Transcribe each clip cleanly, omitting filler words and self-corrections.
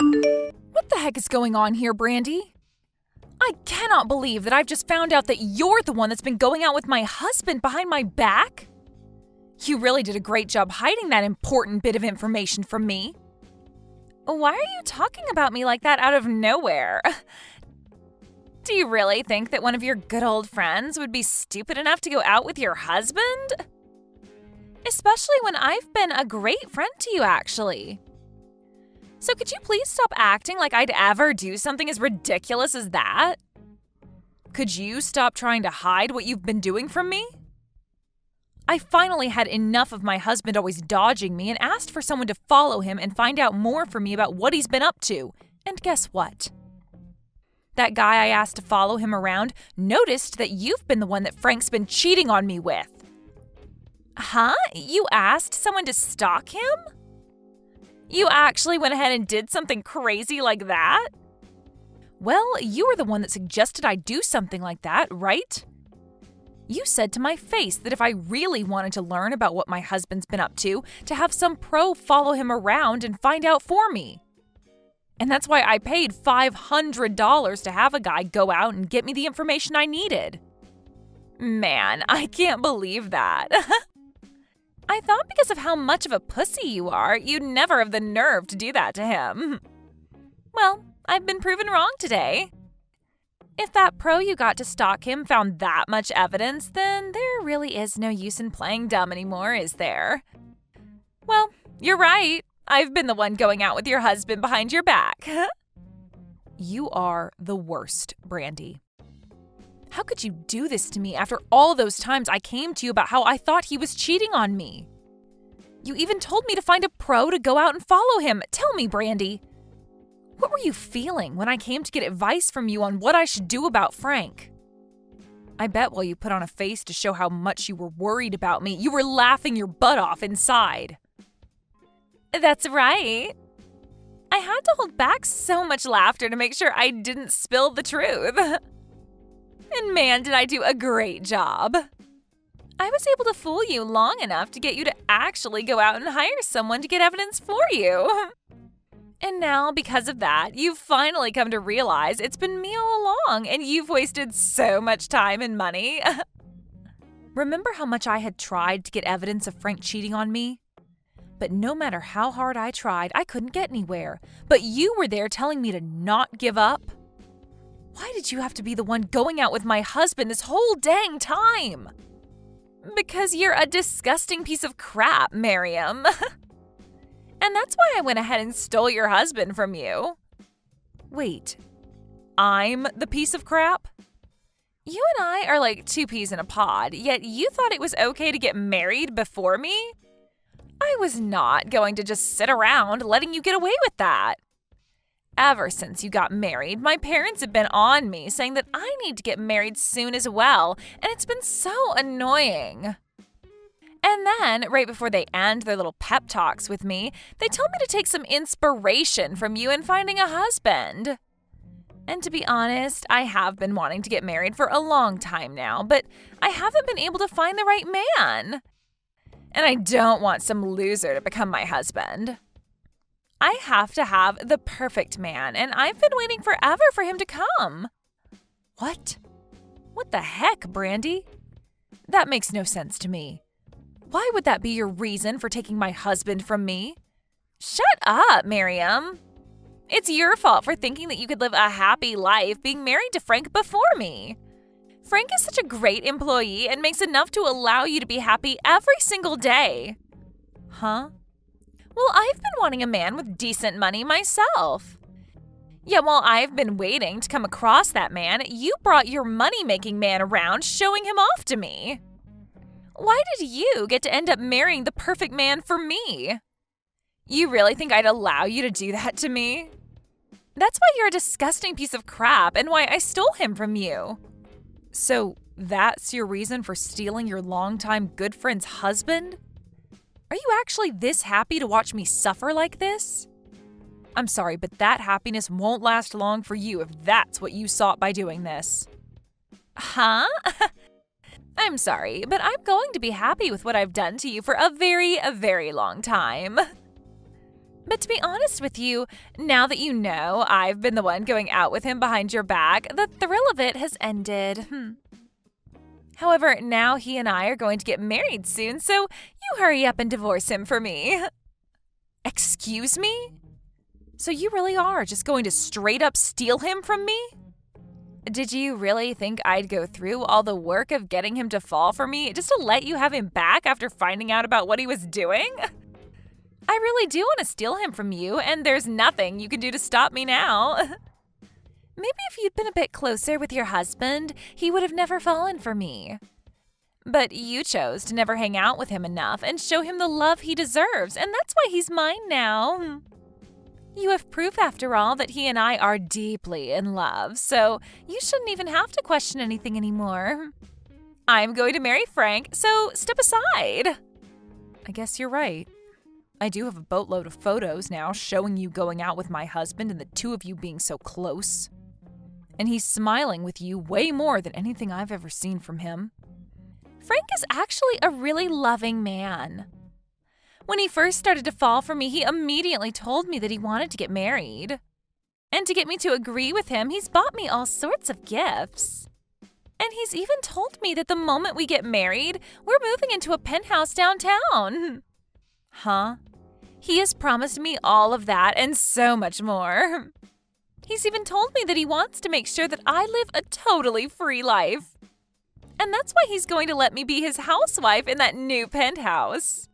What the heck is going on here, Brandy? I cannot believe that I've just found out that you're the one that's been going out with my husband behind my back. You really did a great job hiding that important bit of information from me. Why are you talking about me like that out of nowhere? Do you really think that one of your good old friends would be stupid enough to go out with your husband? Especially when I've been a great friend to you, actually. So could you please stop acting like I'd ever do something as ridiculous as that? Could you stop trying to hide what you've been doing from me? I finally had enough of my husband always dodging me and asked for someone to follow him and find out more from me about what he's been up to. And guess what? That guy I asked to follow him around noticed that you've been the one that Frank's been cheating on me with. Huh? You asked someone to stalk him? You actually went ahead and did something crazy like that? Well, you were the one that suggested I do something like that, right? You said to my face that if I really wanted to learn about what my husband's been up to have some pro follow him around and find out for me. And that's why I paid $500 to have a guy go out and get me the information I needed. Man, I can't believe that. I thought because of how much of a pussy you are, you'd never have the nerve to do that to him. Well, I've been proven wrong today. If that pro you got to stalk him found that much evidence, then there really is no use in playing dumb anymore, is there? Well, you're right. I've been the one going out with your husband behind your back. You are the worst, Brandy. How could you do this to me after all those times I came to you about how I thought he was cheating on me? You even told me to find a pro to go out and follow him. Tell me, Brandy. What were you feeling when I came to get advice from you on what I should do about Frank? I bet while you put on a face to show how much you were worried about me, you were laughing your butt off inside. That's right. I had to hold back so much laughter to make sure I didn't spill the truth. And man, did I do a great job. I was able to fool you long enough to get you to actually go out and hire someone to get evidence for you. And now, because of that, you've finally come to realize it's been me all along and you've wasted so much time and money. Remember how much I had tried to get evidence of Frank cheating on me? But no matter how hard I tried, I couldn't get anywhere. But you were there telling me to not give up. Why did you have to be the one going out with my husband this whole dang time? Because you're a disgusting piece of crap, Miriam. And that's why I went ahead and stole your husband from you. Wait, I'm the piece of crap? You and I are like two peas in a pod, yet you thought it was okay to get married before me? I was not going to just sit around letting you get away with that. Ever since you got married, my parents have been on me saying that I need to get married soon as well, and it's been so annoying. And then, right before they end their little pep talks with me, they told me to take some inspiration from you in finding a husband. And to be honest, I have been wanting to get married for a long time now, but I haven't been able to find the right man. And I don't want some loser to become my husband. I have to have the perfect man, and I've been waiting forever for him to come. What? What the heck, Brandy? That makes no sense to me. Why would that be your reason for taking my husband from me? Shut up, Miriam. It's your fault for thinking that you could live a happy life being married to Frank before me. Frank is such a great employee and makes enough to allow you to be happy every single day. Huh? Well, I've been wanting a man with decent money myself. Yet while I've been waiting to come across that man, you brought your money-making man around showing him off to me. Why did you get to end up marrying the perfect man for me? You really think I'd allow you to do that to me? That's why you're a disgusting piece of crap and why I stole him from you. So that's your reason for stealing your longtime good friend's husband? Are you actually this happy to watch me suffer like this? I'm sorry, but that happiness won't last long for you if that's what you sought by doing this. Huh? I'm sorry, but I'm going to be happy with what I've done to you for a very long time. But to be honest with you, now that you know I've been the one going out with him behind your back, the thrill of it has ended. However, now he and I are going to get married soon, so you hurry up and divorce him for me. Excuse me? So you really are just going to straight up steal him from me? Did you really think I'd go through all the work of getting him to fall for me just to let you have him back after finding out about what he was doing? I really do want to steal him from you, and there's nothing you can do to stop me now. Maybe if you'd been a bit closer with your husband, he would have never fallen for me. But you chose to never hang out with him enough and show him the love he deserves, and that's why he's mine now. You have proof, after all, that he and I are deeply in love, so you shouldn't even have to question anything anymore. I'm going to marry Frank, so step aside. I guess you're right. I do have a boatload of photos now showing you going out with my husband and the two of you being so close. And he's smiling with you way more than anything I've ever seen from him. Frank is actually a really loving man. When he first started to fall for me, he immediately told me that he wanted to get married. And to get me to agree with him, he's bought me all sorts of gifts. And he's even told me that the moment we get married, we're moving into a penthouse downtown. Huh? He has promised me all of that and so much more. He's even told me that he wants to make sure that I live a totally free life. And that's why he's going to let me be his housewife in that new penthouse.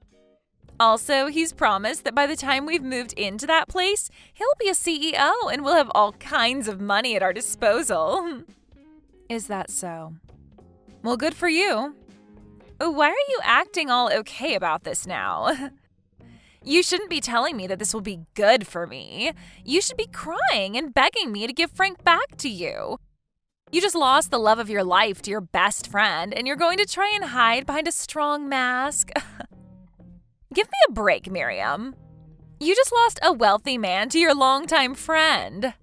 Also, he's promised that by the time we've moved into that place, he'll be a CEO and we'll have all kinds of money at our disposal. Is that so? Well, good for you. Why are you acting all okay about this now? You shouldn't be telling me that this will be good for me. You should be crying and begging me to give Frank back to you. You just lost the love of your life to your best friend, and you're going to try and hide behind a strong mask. Give me a break, Miriam. You just lost a wealthy man to your longtime friend.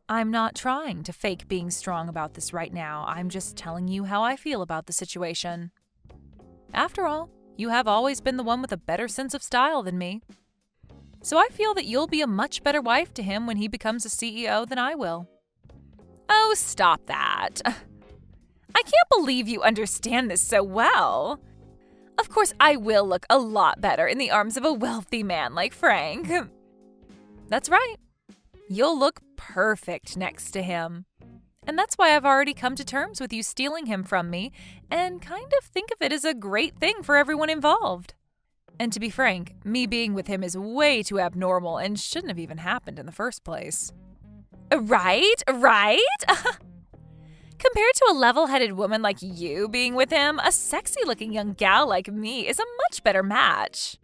I'm not trying to fake being strong about this right now. I'm just telling you how I feel about the situation. After all, you have always been the one with a better sense of style than me. So I feel that you'll be a much better wife to him when he becomes a CEO than I will. Oh, stop that. I can't believe you understand this so well. Of course, I will look a lot better in the arms of a wealthy man like Frank. That's right. You'll look perfect next to him. And that's why I've already come to terms with you stealing him from me and kind of think of it as a great thing for everyone involved. And to be frank, me being with him is way too abnormal and shouldn't have even happened in the first place. Right? Compared to a level-headed woman like you being with him, a sexy-looking young gal like me is a much better match.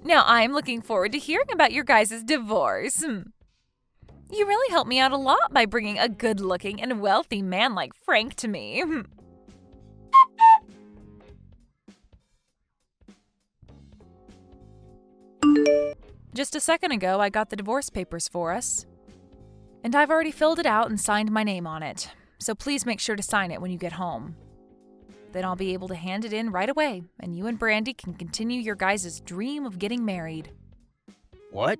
Now I'm looking forward to hearing about your guys' divorce. You really helped me out a lot by bringing a good-looking and wealthy man like Frank to me. Just a second ago, I got the divorce papers for us. And I've already filled it out and signed my name on it. So please make sure to sign it when you get home. Then I'll be able to hand it in right away, and you and Brandy can continue your guys' dream of getting married. What?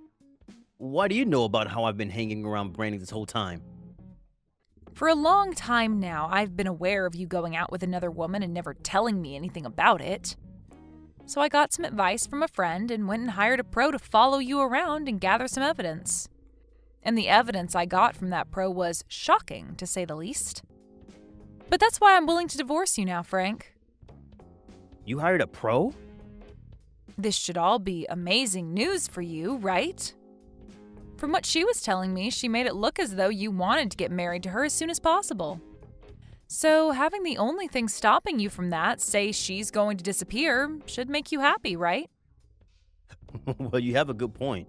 Why do you know about how I've been hanging around Brandy this whole time? For a long time now, I've been aware of you going out with another woman and never telling me anything about it. So I got some advice from a friend and went and hired a pro to follow you around and gather some evidence. And the evidence I got from that pro was shocking, to say the least. But that's why I'm willing to divorce you now, Frank. You hired a pro? This should all be amazing news for you, right? From what she was telling me, she made it look as though you wanted to get married to her as soon as possible. So having the only thing stopping you from that say she's going to disappear should make you happy, right? Well, you have a good point.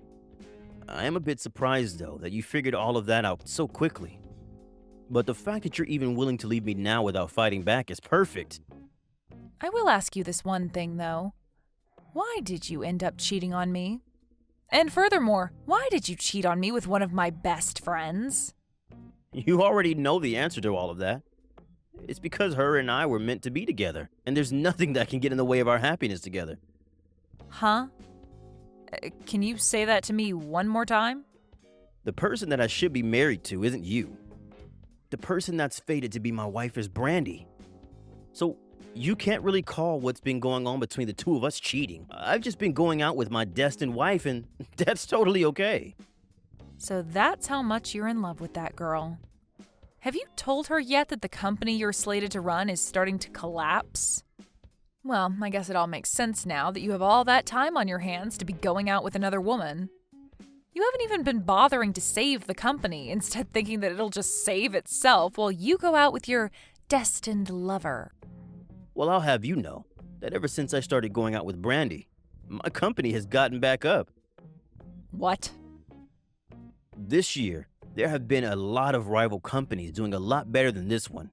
I am a bit surprised, though, that you figured all of that out so quickly. But the fact that you're even willing to leave me now without fighting back is perfect. I will ask you this one thing, though. Why did you end up cheating on me? And furthermore, why did you cheat on me with one of my best friends? You already know the answer to all of that. It's because her and I were meant to be together, and there's nothing that can get in the way of our happiness together. Huh? Can you say that to me one more time? The person that I should be married to isn't you. The person that's fated to be my wife is Brandy. So you can't really call what's been going on between the two of us cheating. I've just been going out with my destined wife, and that's totally okay. So that's how much you're in love with that girl. Have you told her yet that the company you're slated to run is starting to collapse? Well, I guess it all makes sense now that you have all that time on your hands to be going out with another woman. You haven't even been bothering to save the company, instead thinking that it'll just save itself while you go out with your destined lover. Well, I'll have you know that ever since I started going out with Brandy, my company has gotten back up. What? This year, there have been a lot of rival companies doing a lot better than this one,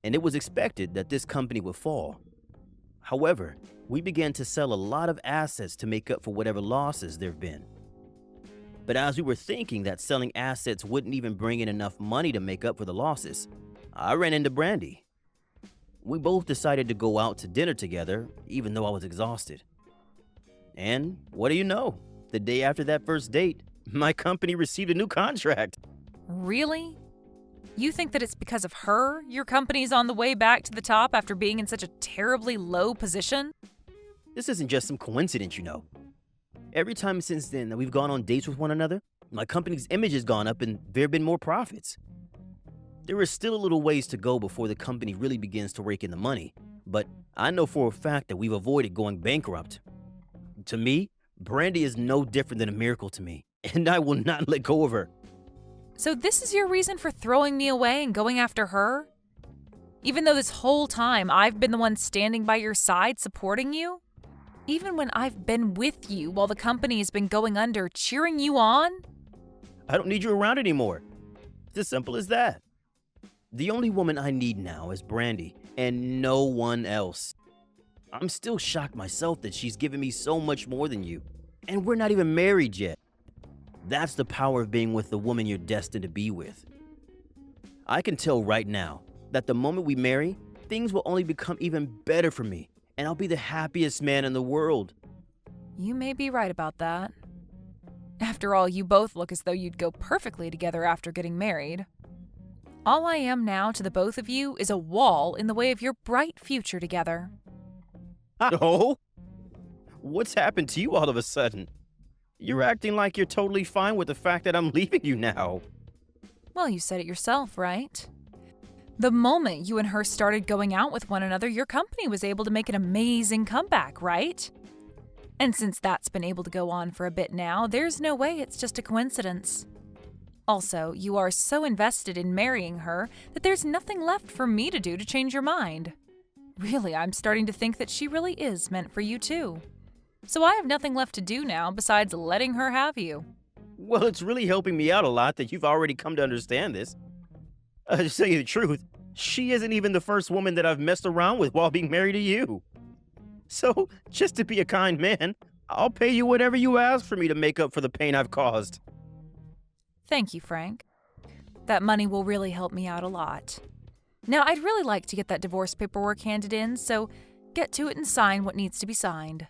and it was expected that this company would fall. However, we began to sell a lot of assets to make up for whatever losses there have been. But as we were thinking that selling assets wouldn't even bring in enough money to make up for the losses, I ran into Brandy. We both decided to go out to dinner together, even though I was exhausted. And what do you know? The day after that first date, my company received a new contract. Really? You think that it's because of her your company's on the way back to the top after being in such a terribly low position? This isn't just some coincidence, you know. Every time since then that we've gone on dates with one another, my company's image has gone up and there have been more profits. There is still a little ways to go before the company really begins to rake in the money, but I know for a fact that we've avoided going bankrupt. To me, Brandy is no different than a miracle to me, and I will not let go of her. So this is your reason for throwing me away and going after her? Even though this whole time I've been the one standing by your side supporting you? Even when I've been with you while the company has been going under, cheering you on? I don't need you around anymore. It's as simple as that. The only woman I need now is Brandy, and no one else. I'm still shocked myself that she's given me so much more than you, and we're not even married yet. That's the power of being with the woman you're destined to be with. I can tell right now that the moment we marry, things will only become even better for me, and I'll be the happiest man in the world. You may be right about that. After all, you both look as though you'd go perfectly together after getting married. All I am now to the both of you is a wall in the way of your bright future together. Oh? What's happened to you all of a sudden? You're acting like you're totally fine with the fact that I'm leaving you now. Well, you said it yourself, right? The moment you and her started going out with one another, your company was able to make an amazing comeback, right? And since that's been able to go on for a bit now, there's no way it's just a coincidence. Also, you are so invested in marrying her that there's nothing left for me to do to change your mind. Really, I'm starting to think that she really is meant for you too. So I have nothing left to do now besides letting her have you. Well, it's really helping me out a lot that you've already come to understand this. To tell you the truth, she isn't even the first woman that I've messed around with while being married to you. So, just to be a kind man, I'll pay you whatever you ask for me to make up for the pain I've caused. Thank you, Frank. That money will really help me out a lot. Now, I'd really like to get that divorce paperwork handed in, so get to it and sign what needs to be signed.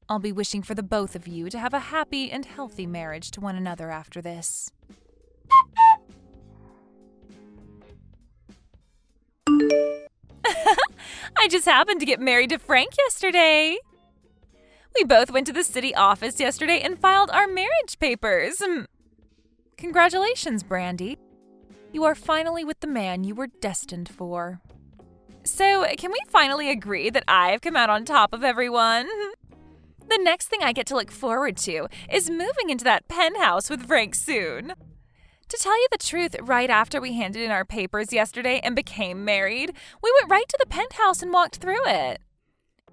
I'll be wishing for the both of you to have a happy and healthy marriage to one another after this. I just happened to get married to Frank yesterday. We both went to the city office yesterday and filed our marriage papers. Congratulations, Brandy. You are finally with the man you were destined for. So, can we finally agree that I've come out on top of everyone? The next thing I get to look forward to is moving into that penthouse with Frank soon. To tell you the truth, right after we handed in our papers yesterday and became married, we went right to the penthouse and walked through it.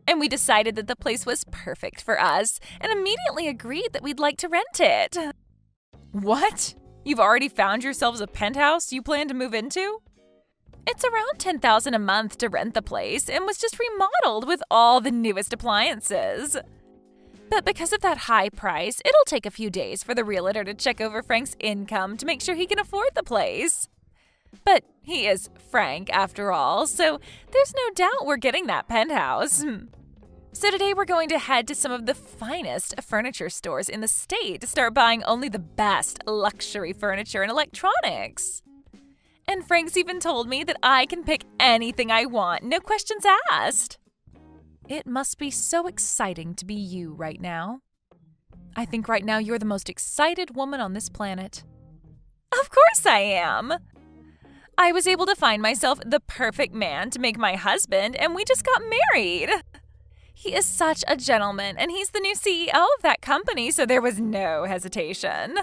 And we decided that the place was perfect for us and immediately agreed that we'd like to rent it. What? You've already found yourselves a penthouse you plan to move into? It's around $10,000 a month to rent the place and was just remodeled with all the newest appliances. But because of that high price, it'll take a few days for the realtor to check over Frank's income to make sure he can afford the place. But he is Frank, after all, so there's no doubt we're getting that penthouse. So today we're going to head to some of the finest furniture stores in the state to start buying only the best luxury furniture and electronics. And Frank's even told me that I can pick anything I want, no questions asked. It must be so exciting to be you right now. I think right now you're the most excited woman on this planet. Of course I am. I was able to find myself the perfect man to make my husband, and we just got married. He is such a gentleman, and he's the new CEO of that company, so there was no hesitation.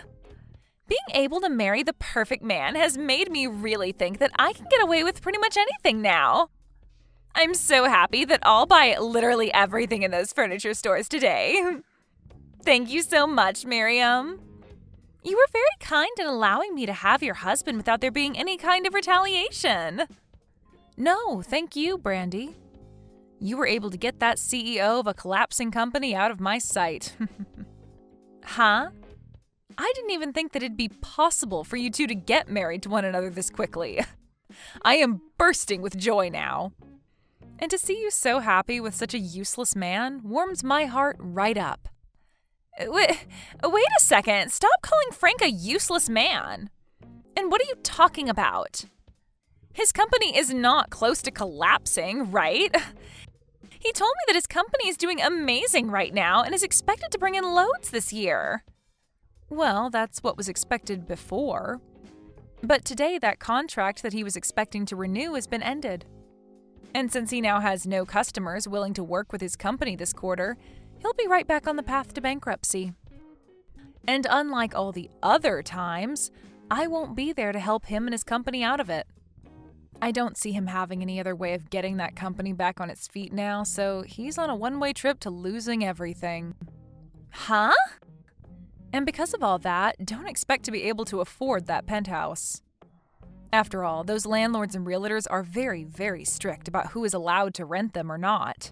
Being able to marry the perfect man has made me really think that I can get away with pretty much anything now. I'm so happy that I'll buy literally everything in those furniture stores today. Thank you so much, Miriam. You were very kind in allowing me to have your husband without there being any kind of retaliation. No, thank you, Brandy. You were able to get that CEO of a collapsing company out of my sight. Huh? I didn't even think that it'd be possible for you two to get married to one another this quickly. I am bursting with joy now. And to see you so happy with such a useless man warms my heart right up. Wait a second. Stop calling Frank a useless man. And what are you talking about? His company is not close to collapsing, right? He told me that his company is doing amazing right now and is expected to bring in loads this year. Well, that's what was expected before. But today, that contract that he was expecting to renew has been ended. And since he now has no customers willing to work with his company this quarter, he'll be right back on the path to bankruptcy. And unlike all the other times, I won't be there to help him and his company out of it. I don't see him having any other way of getting that company back on its feet now, so he's on a one-way trip to losing everything. Huh? And because of all that, don't expect to be able to afford that penthouse. After all, those landlords and realtors are very, very strict about who is allowed to rent them or not.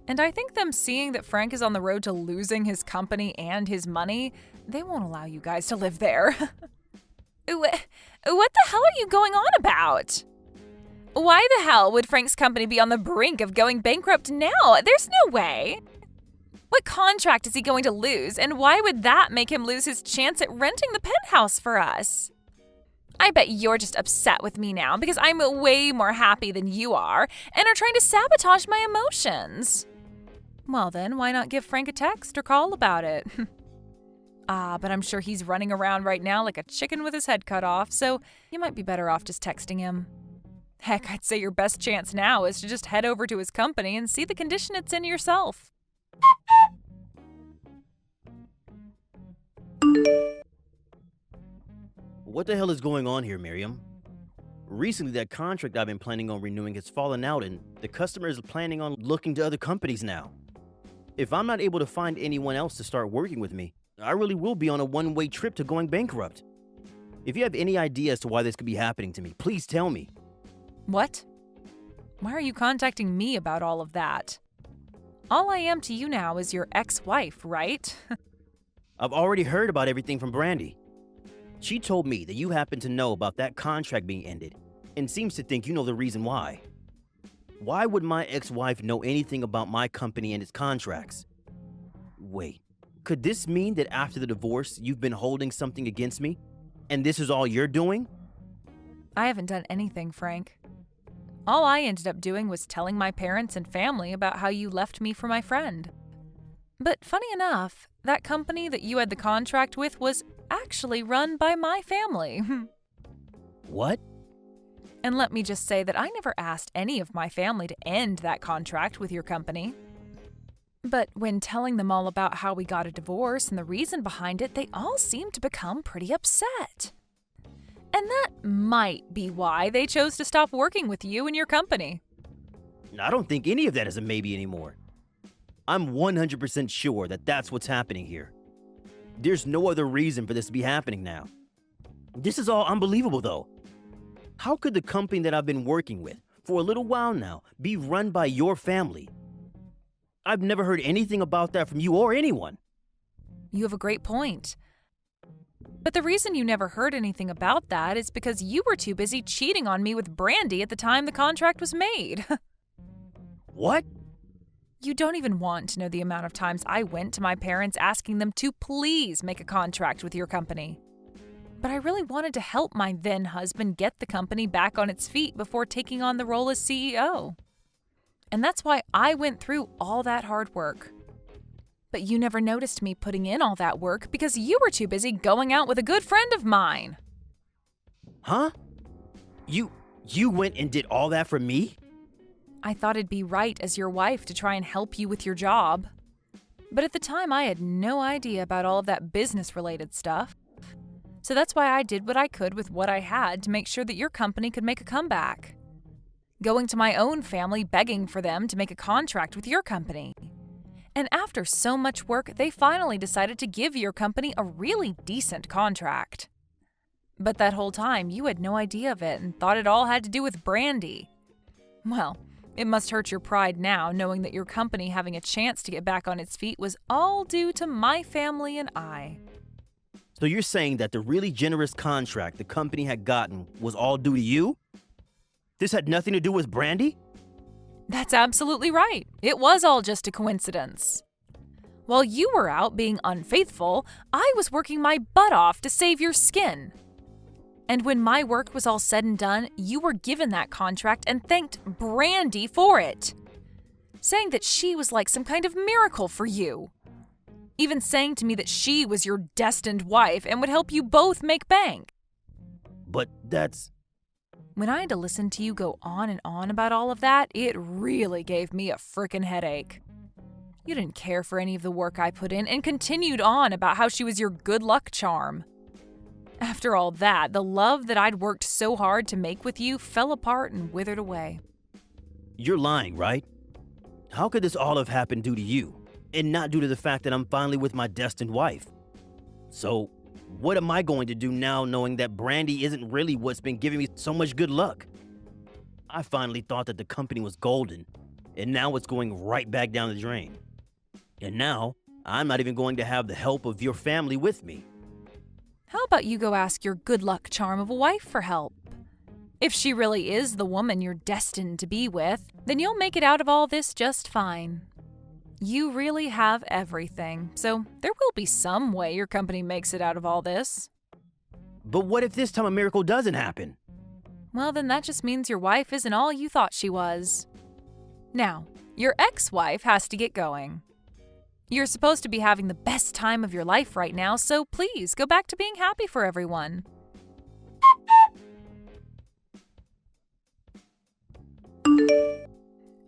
And I think them seeing that Frank is on the road to losing his company and his money, they won't allow you guys to live there. What the hell are you going on about? Why the hell would Frank's company be on the brink of going bankrupt now? There's no way. What contract is he going to lose, and why would that make him lose his chance at renting the penthouse for us? I bet you're just upset with me now because I'm way more happy than you are and are trying to sabotage my emotions. Well then, why not give Frank a text or call about it? But I'm sure he's running around right now like a chicken with his head cut off, so you might be better off just texting him. Heck, I'd say your best chance now is to just head over to his company and see the condition it's in yourself. What the hell is going on here, Miriam? Recently, that contract I've been planning on renewing has fallen out, and the customer is planning on looking to other companies now. If I'm not able to find anyone else to start working with me, I really will be on a one-way trip to going bankrupt. If you have any idea as to why this could be happening to me, please tell me. What? Why are you contacting me about all of that? All I am to you now is your ex-wife, right? I've already heard about everything from Brandy. She told me that you happen to know about that contract being ended, and seems to think you know the reason why. Why would my ex-wife know anything about my company and its contracts? Wait, could this mean that after the divorce, you've been holding something against me, and this is all you're doing? I haven't done anything, Frank. All I ended up doing was telling my parents and family about how you left me for my friend. But funny enough, that company that you had the contract with was actually run by my family. What? And let me just say that I never asked any of my family to end that contract with your company. But when telling them all about how we got a divorce and the reason behind it, they all seemed to become pretty upset. And that might be why they chose to stop working with you and your company. I don't think any of that is a maybe anymore. I'm 100% sure that that's what's happening here. There's no other reason for this to be happening now. This is all unbelievable, though. How could the company that I've been working with for a little while now be run by your family? I've never heard anything about that from you or anyone. You have a great point. But the reason you never heard anything about that is because you were too busy cheating on me with Brandy at the time the contract was made. What? You don't even want to know the amount of times I went to my parents asking them to please make a contract with your company. But I really wanted to help my then husband get the company back on its feet before taking on the role as CEO. And that's why I went through all that hard work. But you never noticed me putting in all that work because you were too busy going out with a good friend of mine. Huh? You went and did all that for me? I thought it'd be right as your wife to try and help you with your job. But at the time, I had no idea about all of that business-related stuff. So that's why I did what I could with what I had to make sure that your company could make a comeback. Going to my own family begging for them to make a contract with your company. And after so much work, they finally decided to give your company a really decent contract. But that whole time, you had no idea of it and thought it all had to do with Brandy. Well, it must hurt your pride now, knowing that your company having a chance to get back on its feet was all due to my family and I. So you're saying that the really generous contract the company had gotten was all due to you? This had nothing to do with Brandy? That's absolutely right. It was all just a coincidence. While you were out being unfaithful, I was working my butt off to save your skin. And when my work was all said and done, you were given that contract and thanked Brandy for it, saying that she was like some kind of miracle for you. Even saying to me that she was your destined wife and would help you both make bank. But that's... When I had to listen to you go on and on about all of that, it really gave me a frickin' headache. You didn't care for any of the work I put in and continued on about how she was your good luck charm. After all that, the love that I'd worked so hard to make with you fell apart and withered away. You're lying, right? How could this all have happened due to you, and not due to the fact that I'm finally with my destined wife? So, what am I going to do now knowing that Brandy isn't really what's been giving me so much good luck? I finally thought that the company was golden, and now it's going right back down the drain. And now, I'm not even going to have the help of your family with me. How about you go ask your good luck charm of a wife for help? If she really is the woman you're destined to be with, then you'll make it out of all this just fine. You really have everything, so there will be some way your company makes it out of all this. But what if this time a miracle doesn't happen? Well, then that just means your wife isn't all you thought she was. Now, your ex-wife has to get going. You're supposed to be having the best time of your life right now, so please go back to being happy for everyone.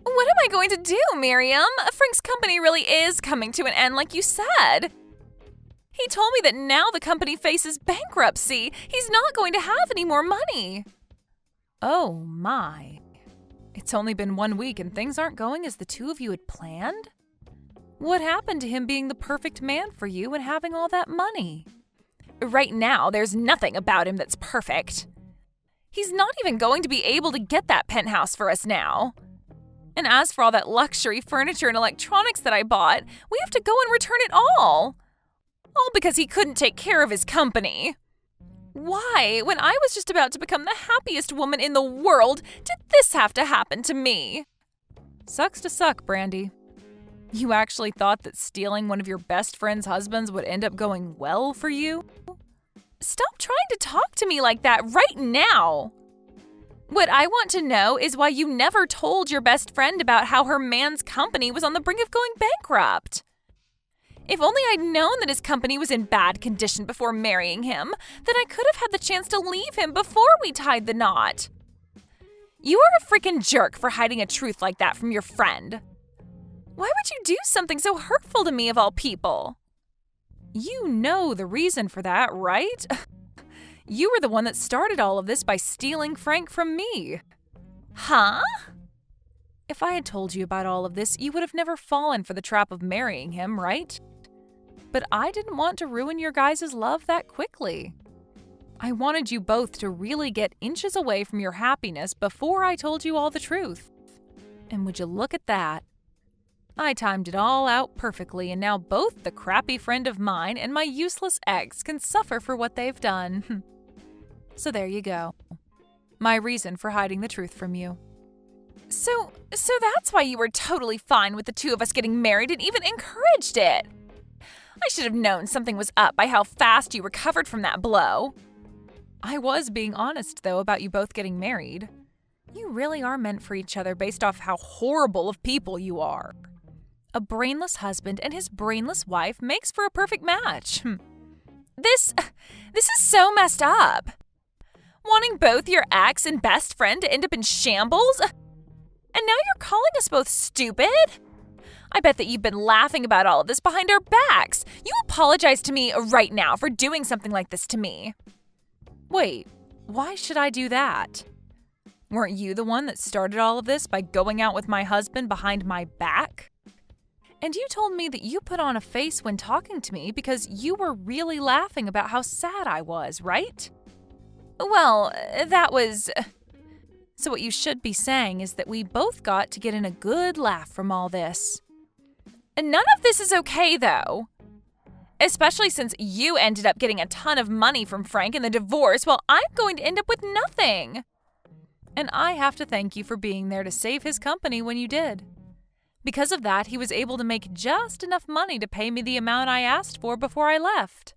What am I going to do, Miriam? Frank's company really is coming to an end like you said. He told me that now the company faces bankruptcy. He's not going to have any more money. Oh my. It's only been 1 week and things aren't going as the two of you had planned? What happened to him being the perfect man for you and having all that money? Right now, there's nothing about him that's perfect. He's not even going to be able to get that penthouse for us now. And as for all that luxury furniture and electronics that I bought, we have to go and return it all. All because he couldn't take care of his company. Why, when I was just about to become the happiest woman in the world, did this have to happen to me? Sucks to suck, Brandy. You actually thought that stealing one of your best friend's husbands would end up going well for you? Stop trying to talk to me like that right now. What I want to know is why you never told your best friend about how her man's company was on the brink of going bankrupt. If only I'd known that his company was in bad condition before marrying him, then I could have had the chance to leave him before we tied the knot. You are a freaking jerk for hiding a truth like that from your friend. Why would you do something so hurtful to me of all people? You know the reason for that, right? You were the one that started all of this by stealing Frank from me. Huh? If I had told you about all of this, you would have never fallen for the trap of marrying him, right? But I didn't want to ruin your guys' love that quickly. I wanted you both to really get inches away from your happiness before I told you all the truth. And would you look at that? I timed it all out perfectly, and now both the crappy friend of mine and my useless ex can suffer for what they've done. So there you go. My reason for hiding the truth from you. So that's why you were totally fine with the two of us getting married and even encouraged it. I should have known something was up by how fast you recovered from that blow. I was being honest, though, about you both getting married. You really are meant for each other based off how horrible of people you are. A brainless husband and his brainless wife makes for a perfect match. This is so messed up. Wanting both your ex and best friend to end up in shambles? And now you're calling us both stupid? I bet that you've been laughing about all of this behind our backs. You apologize to me right now for doing something like this to me. Wait, why should I do that? Weren't you the one that started all of this by going out with my husband behind my back? And you told me that you put on a face when talking to me because you were really laughing about how sad I was, right? Well, that was... So what you should be saying is that we both got to get in a good laugh from all this. And none of this is okay, though. Especially since you ended up getting a ton of money from Frank in the divorce while I'm going to end up with nothing. And I have to thank you for being there to save his company when you did. Because of that, he was able to make just enough money to pay me the amount I asked for before I left.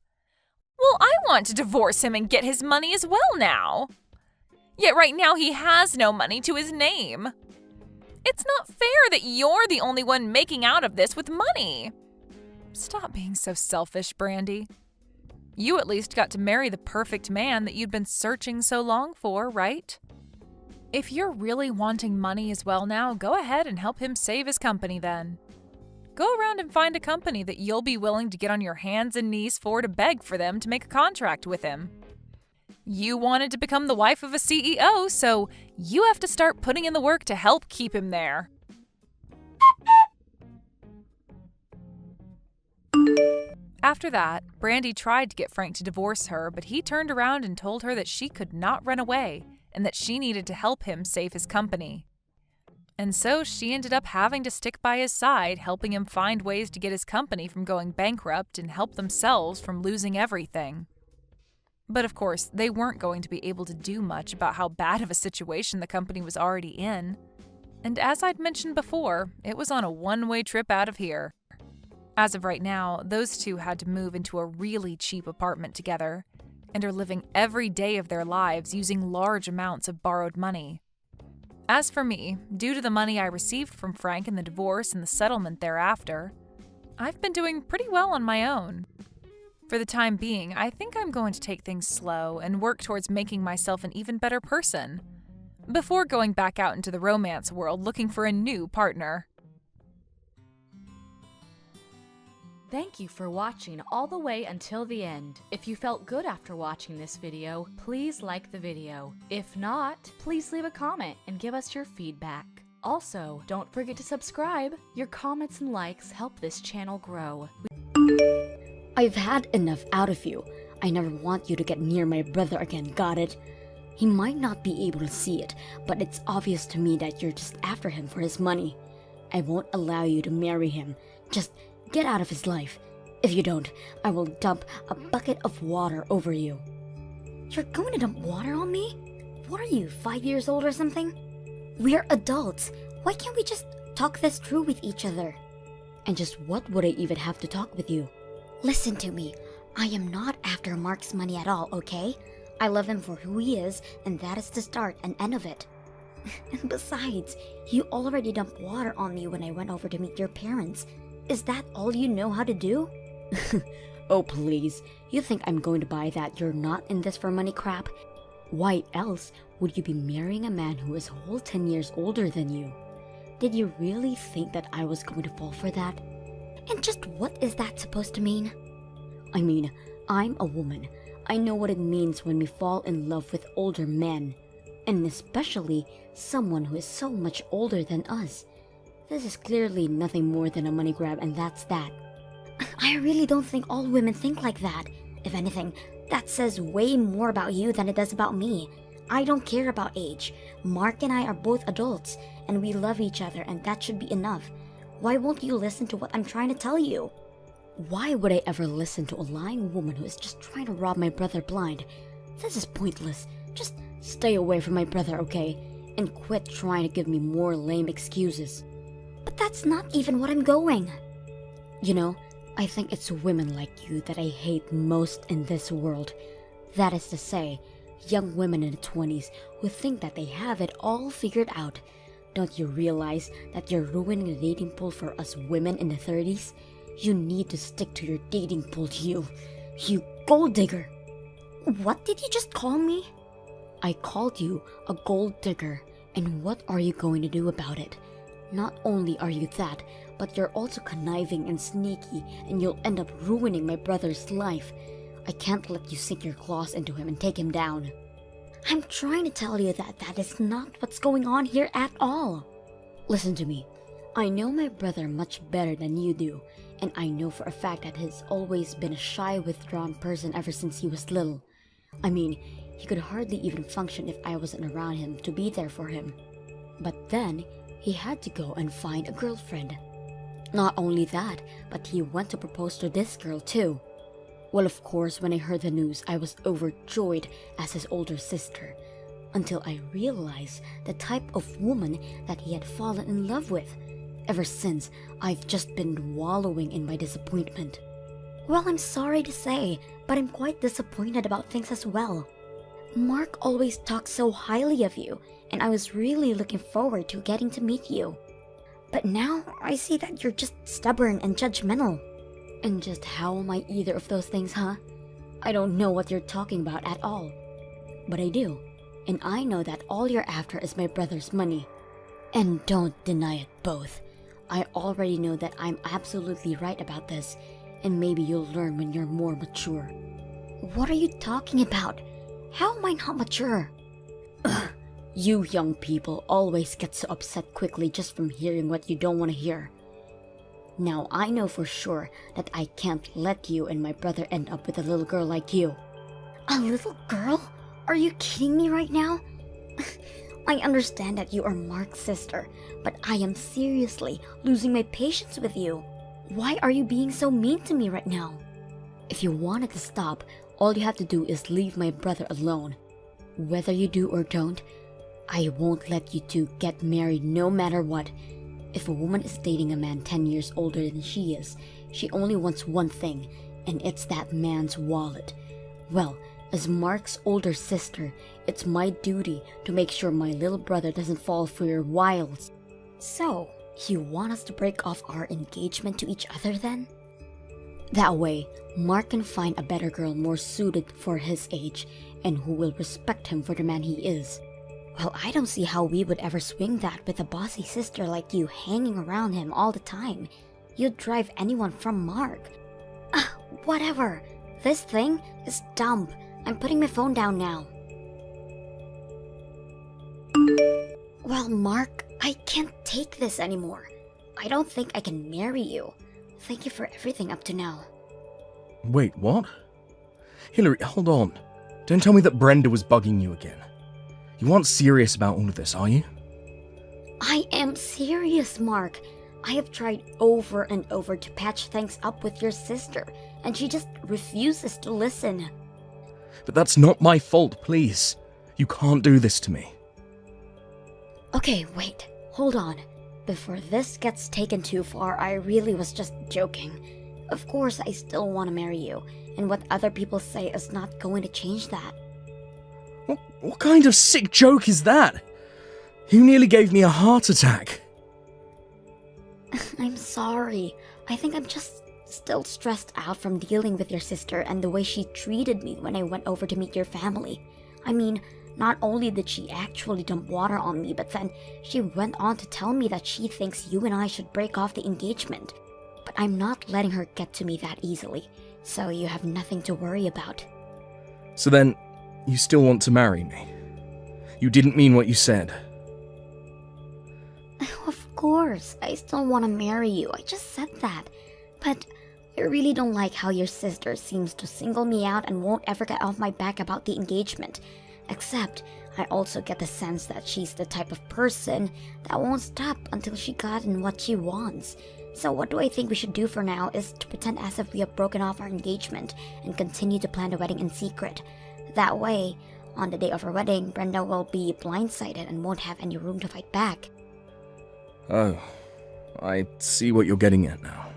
Well, I want to divorce him and get his money as well now. Yet right now he has no money to his name. It's not fair that you're the only one making out of this with money. Stop being so selfish, Brandy. You at least got to marry the perfect man that you'd been searching so long for, right? If you're really wanting money as well now, go ahead and help him save his company then. Go around and find a company that you'll be willing to get on your hands and knees for to beg for them to make a contract with him. You wanted to become the wife of a CEO, so you have to start putting in the work to help keep him there. After that, Brandy tried to get Frank to divorce her, but he turned around and told her that she could not run away and that she needed to help him save his company. And so she ended up having to stick by his side, helping him find ways to get his company from going bankrupt and help themselves from losing everything. But of course, they weren't going to be able to do much about how bad of a situation the company was already in. And as I'd mentioned before, it was on a one-way trip out of here. As of right now, those two had to move into a really cheap apartment together and are living every day of their lives using large amounts of borrowed money. As for me, due to the money I received from Frank in the divorce and the settlement thereafter, I've been doing pretty well on my own. For the time being, I think I'm going to take things slow and work towards making myself an even better person, before going back out into the romance world looking for a new partner. Thank you for watching all the way until the end. If you felt good after watching this video, please like the video. If not, please leave a comment and give us your feedback. Also, don't forget to subscribe. Your comments and likes help this channel grow. I've had enough out of you. I never want you to get near my brother again, got it? He might not be able to see it, but it's obvious to me that you're just after him for his money. I won't allow you to marry him. Just get out of his life. If you don't, I will dump a bucket of water over you. You're going to dump water on me? What are you, 5 years old or something? We're adults. Why can't we just talk this through with each other? And just what would I even have to talk with you? Listen to me. I am not after Mark's money at all, okay? I love him for who he is, and that is the start and end of it. And besides, you already dumped water on me when I went over to meet your parents. Is that all you know how to do? Oh, please. You think I'm going to buy that you're not in this for money crap? Why else would you be marrying a man who is a whole 10 years older than you? Did you really think that I was going to fall for that? And just what is that supposed to mean? I mean, I'm a woman. I know what it means when we fall in love with older men. And especially someone who is so much older than us. This is clearly nothing more than a money grab, and that's that. I really don't think all women think like that. If anything, that says way more about you than it does about me. I don't care about age. Mark and I are both adults, and we love each other, and that should be enough. Why won't you listen to what I'm trying to tell you? Why would I ever listen to a lying woman who is just trying to rob my brother blind? This is pointless. Just stay away from my brother, okay? and quit trying to give me more lame excuses. But that's not even what I'm going. You know, I think it's women like you that I hate most in this world. That is to say, young women in the 20s who think that they have it all figured out. Don't you realize that you're ruining the dating pool for us women in the 30s? You need to stick to your dating pool, you gold digger. What did you just call me? I called you a gold digger, and what are you going to do about it? Not only are you that, but you're also conniving and sneaky, and you'll end up ruining my brother's life. I can't let you sink your claws into him and take him down. I'm trying to tell you that that is not what's going on here at all. Listen to me. I know my brother much better than you do, and I know for a fact that he's always been a shy, withdrawn person ever since he was little. I mean, he could hardly even function if I wasn't around him to be there for him. But then, he had to go and find a girlfriend. Not only that, but he went to propose to this girl too. Well, of course, when I heard the news, I was overjoyed as his older sister, until I realized the type of woman that he had fallen in love with. Ever since, I've just been wallowing in my disappointment. Well, I'm sorry to say, but I'm quite disappointed about things as well. Mark always talks so highly of you, and I was really looking forward to getting to meet you. But now, I see that you're just stubborn and judgmental. And just how am I either of those things, huh? I don't know what you're talking about at all. But I do, and I know that all you're after is my brother's money. And don't deny it both. I already know that I'm absolutely right about this, and maybe you'll learn when you're more mature. What are you talking about? How am I not mature? You young people always get so upset quickly just from hearing what you don't want to hear. Now I know for sure that I can't let you and my brother end up with a little girl like you. A little girl? Are you kidding me right now? I understand that you are Mark's sister, but I am seriously losing my patience with you. Why are you being so mean to me right now? If you want it to stop, all you have to do is leave my brother alone. Whether you do or don't, I won't let you two get married no matter what. If a woman is dating a man 10 years older than she is, she only wants one thing, and it's that man's wallet. Well, as Mark's older sister, it's my duty to make sure my little brother doesn't fall for your wiles. So, you want us to break off our engagement to each other then? That way, Mark can find a better girl more suited for his age and who will respect him for the man he is. Well, I don't see how we would ever swing that with a bossy sister like you hanging around him all the time. You'd drive anyone from Mark. Whatever. This thing is dumb. I'm putting my phone down now. Well, Mark, I can't take this anymore. I don't think I can marry you. Thank you for everything up to now. Wait, what? Hillary, hold on. Don't tell me that Brenda was bugging you again. You aren't serious about all of this, are you? I am serious, Mark. I have tried over and over to patch things up with your sister, and she just refuses to listen. But that's not my fault, please. You can't do this to me. Okay, wait. Hold on. Before this gets taken too far, I really was just joking. Of course, I still want to marry you, and what other people say is not going to change that. What kind of sick joke is that? You nearly gave me a heart attack. I'm sorry. I think I'm just still stressed out from dealing with your sister and the way she treated me when I went over to meet your family. I mean, not only did she actually dump water on me, but then she went on to tell me that she thinks you and I should break off the engagement. But I'm not letting her get to me that easily, so you have nothing to worry about. So then, you still want to marry me? You didn't mean what you said. Of course, I still want to marry you. I just said that. But I really don't like how your sister seems to single me out and won't ever get off my back about the engagement. Except, I also get the sense that she's the type of person that won't stop until she gotten what she wants. So what do I think we should do for now is to pretend as if we have broken off our engagement and continue to plan the wedding in secret. That way, On the day of our wedding, Brenda will be blindsided and won't have any room to fight back. Oh, I see what you're getting at now.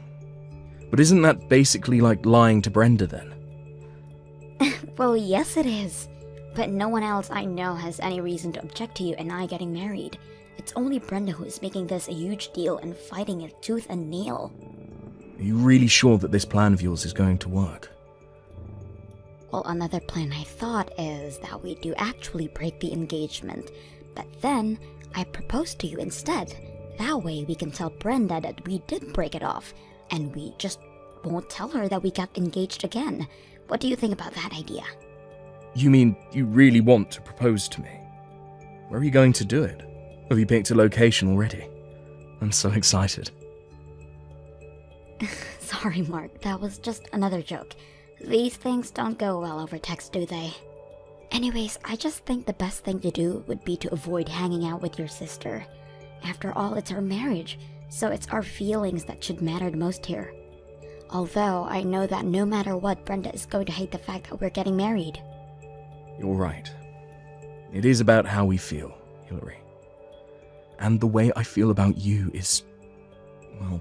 But isn't that basically like lying to Brenda then? Well, yes it is. But no one else I know has any reason to object to you and I getting married. It's only Brenda who is making this a huge deal and fighting it tooth and nail. Are you really sure that this plan of yours is going to work? Well, another plan I thought is that we do actually break the engagement, but then I propose to you instead. That way we can tell Brenda that we did break it off, and we just won't tell her that we got engaged again. What do you think about that idea? You mean you really want to propose to me? Where are you going to do it? Have you picked a location already? I'm so excited. Sorry, Mark, that was just another joke. These things don't go well over text, do they? Anyways, I just think the best thing to do would be to avoid hanging out with your sister. After all, it's our marriage, so it's our feelings that should matter the most here. Although, I know that no matter what, Brenda is going to hate the fact that we're getting married. You're right. It is about how we feel, Hillary. And the way I feel about you is... well,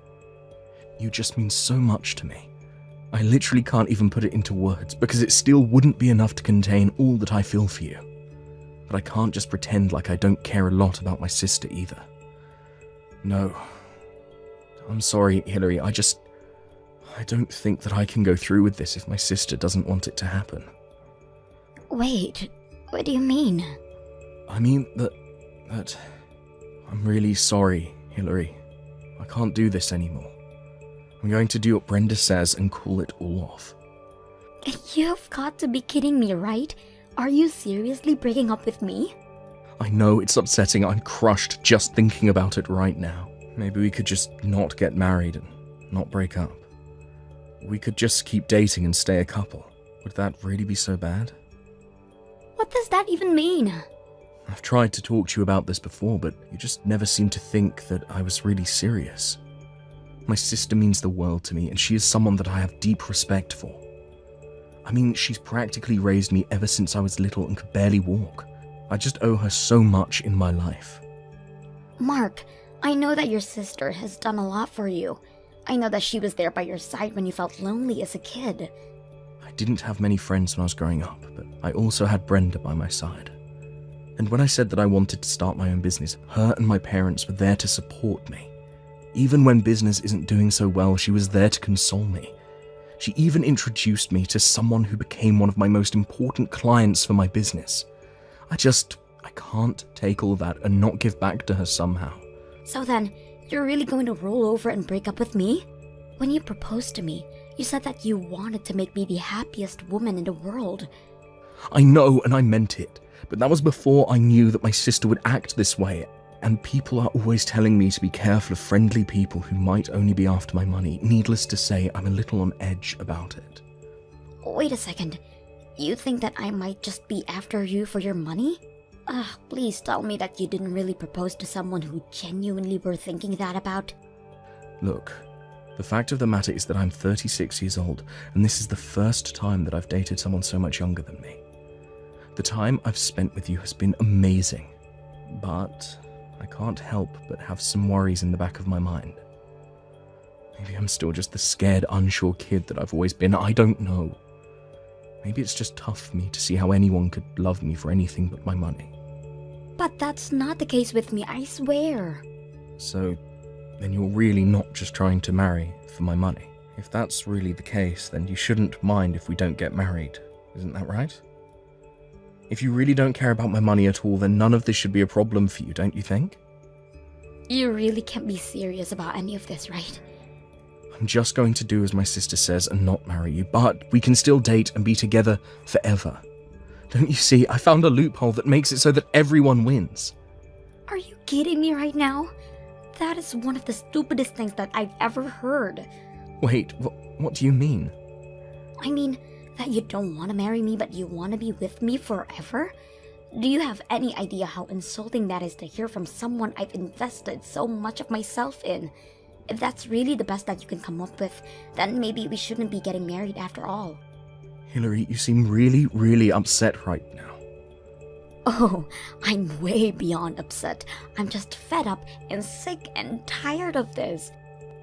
you just mean so much to me. I literally can't even put it into words, because it still wouldn't be enough to contain all that I feel for you. But I can't just pretend like I don't care a lot about my sister either. No. I'm sorry, Hillary, I don't think that I can go through with this if my sister doesn't want it to happen. Wait, what do you mean? I mean that... I'm really sorry, Hillary. I can't do this anymore. I'm going to do what Brenda says and call it all off. You've got to be kidding me, right? Are you seriously breaking up with me? I know it's upsetting. I'm crushed just thinking about it right now. Maybe we could just not get married and not break up. We could just keep dating and stay a couple. Would that really be so bad? What does that even mean? I've tried to talk to you about this before, but you just never seemed to think that I was really serious. My sister means the world to me, and she is someone that I have deep respect for. I mean, she's practically raised me ever since I was little and could barely walk. I just owe her so much in my life. Mark, I know that your sister has done a lot for you. I know that she was there by your side when you felt lonely as a kid. I didn't have many friends when I was growing up, but I also had Brenda by my side. And when I said that I wanted to start my own business, her and my parents were there to support me. Even when business isn't doing so well, she was there to console me. She even introduced me to someone who became one of my most important clients for my business. I can't take all that and not give back to her somehow. So then, you're really going to roll over and break up with me? When you proposed to me, you said that you wanted to make me the happiest woman in the world. I know, and I meant it, but that was before I knew that my sister would act this way. And people are always telling me to be careful of friendly people who might only be after my money. Needless to say, I'm a little on edge about it. Wait a second. You think that I might just be after you for your money? Please tell me that you didn't really propose to someone who genuinely were thinking that about. Look, the fact of the matter is that I'm 36 years old, and this is the first time that I've dated someone so much younger than me. The time I've spent with you has been amazing, but I can't help but have some worries in the back of my mind. Maybe I'm still just the scared, unsure kid that I've always been. I don't know. Maybe it's just tough for me to see how anyone could love me for anything but my money. But that's not the case with me, I swear. So, then you're really not just trying to marry for my money? If that's really the case, then you shouldn't mind if we don't get married. Isn't that right? If you really don't care about my money at all, then none of this should be a problem for you, don't you think? You really can't be serious about any of this, right? I'm just going to do as my sister says and not marry you, but we can still date and be together forever. Don't you see, I found a loophole that makes it so that everyone wins. Are you kidding me right now? That is one of the stupidest things that I've ever heard. Wait, what do you mean? I mean, that you don't want to marry me but you want to be with me forever? Do you have any idea how insulting that is to hear from someone I've invested so much of myself in? If that's really the best that you can come up with, then maybe we shouldn't be getting married after all. Hillary, you seem really, really upset right now. Oh, I'm way beyond upset. I'm just fed up and sick and tired of this.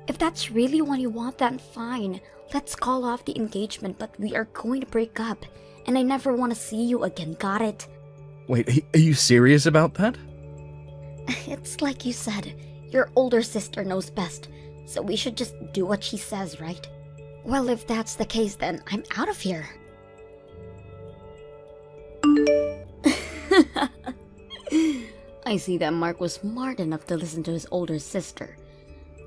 If that's really what you want, then fine. Let's call off the engagement, but we are going to break up. And I never want to see you again, got it? Wait, are you serious about that? It's like you said, your older sister knows best, so we should just do what she says, right? Well, if that's the case, then I'm out of here. I see that Mark was smart enough to listen to his older sister.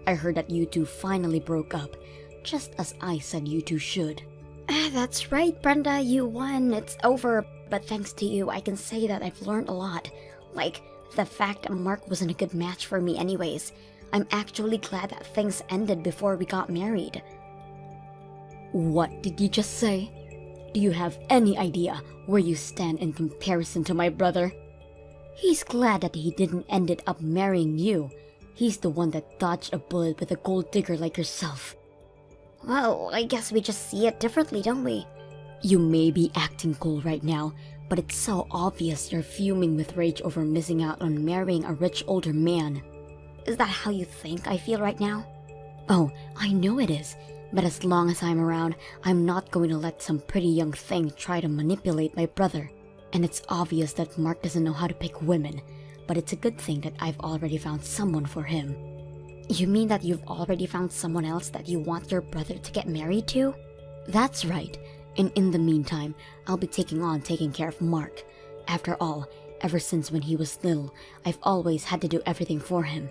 I heard that you two finally broke up, just as I said you two should. That's right, Brenda, you won. It's over. But thanks to you, I can say that I've learned a lot. Like, the fact that Mark wasn't a good match for me anyways. I'm actually glad that things ended before we got married. What did you just say? Do you have any idea where you stand in comparison to my brother? He's glad that he didn't ended up marrying you. He's the one that dodged a bullet with a gold digger like yourself. Well, I guess we just see it differently, don't we? You may be acting cool right now, but it's so obvious you're fuming with rage over missing out on marrying a rich older man. Is that how you think I feel right now? Oh, I know it is. But as long as I'm around, I'm not going to let some pretty young thing try to manipulate my brother. And it's obvious that Mark doesn't know how to pick women, but it's a good thing that I've already found someone for him. You mean that you've already found someone else that you want your brother to get married to? That's right, and in the meantime, I'll be taking care of Mark. After all, ever since when he was little, I've always had to do everything for him.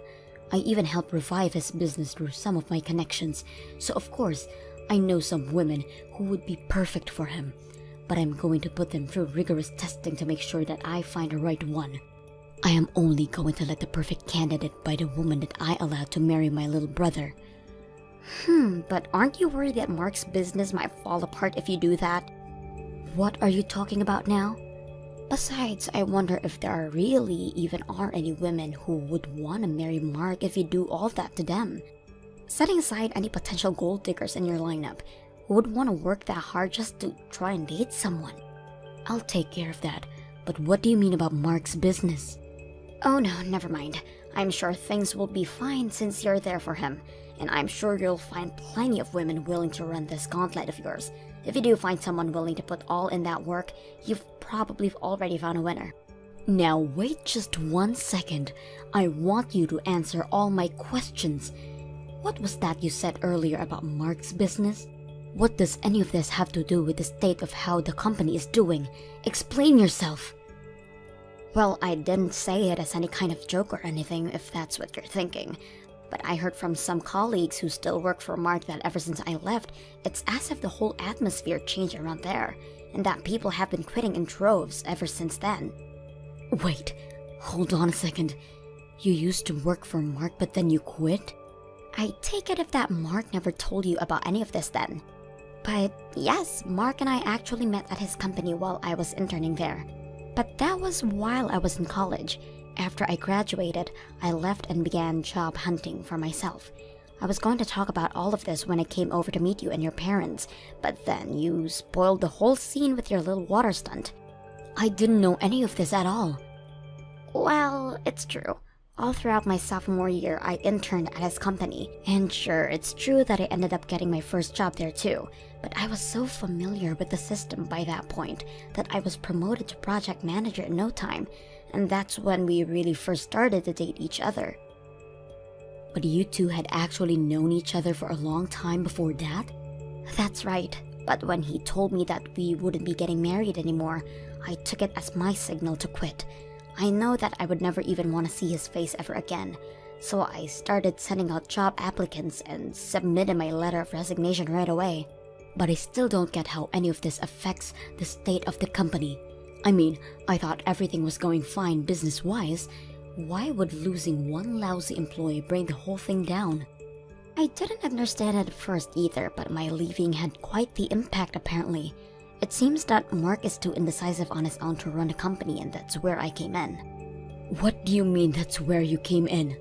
I even helped revive his business through some of my connections, so of course, I know some women who would be perfect for him. But I'm going to put them through rigorous testing to make sure that I find the right one. I am only going to let the perfect candidate by the woman that I allowed to marry my little brother. But aren't you worried that Mark's business might fall apart if you do that? What are you talking about now? Besides, I wonder if there really even are any women who would want to marry Mark if you do all that to them. Setting aside any potential gold diggers in your lineup, who would want to work that hard just to try and date someone? I'll take care of that, but what do you mean about Mark's business? Oh no, never mind. I'm sure things will be fine since you're there for him, and I'm sure you'll find plenty of women willing to run this gauntlet of yours. If you do find someone willing to put all in that work, you've probably already found a winner. Now wait just 1 second. I want you to answer all my questions. What was that you said earlier about Mark's business? What does any of this have to do with the state of how the company is doing? Explain yourself. Well, I didn't say it as any kind of joke or anything, if that's what you're thinking. But I heard from some colleagues who still work for Mark that ever since I left, it's as if the whole atmosphere changed around there, and that people have been quitting in droves ever since then. Wait, hold on a second. You used to work for Mark, but then you quit? I take it if that Mark never told you about any of this then. But yes, Mark and I actually met at his company while I was interning there. But that was while I was in college. After I graduated, I left and began job hunting for myself. I was going to talk about all of this when I came over to meet you and your parents, but then you spoiled the whole scene with your little water stunt. I didn't know any of this at all. Well, it's true. All throughout my sophomore year, I interned at his company, and sure, it's true that I ended up getting my first job there too, but I was so familiar with the system by that point that I was promoted to project manager in no time, and that's when we really first started to date each other. But you two had actually known each other for a long time before that? That's right, but when he told me that we wouldn't be getting married anymore, I took it as my signal to quit. I know that I would never even want to see his face ever again, so I started sending out job applicants and submitted my letter of resignation right away. But I still don't get how any of this affects the state of the company. I mean, I thought everything was going fine business-wise. Why would losing one lousy employee bring the whole thing down? I didn't understand it at first either, but my leaving had quite the impact apparently. It seems that Mark is too indecisive on his own to run a company, and that's where I came in. What do you mean that's where you came in?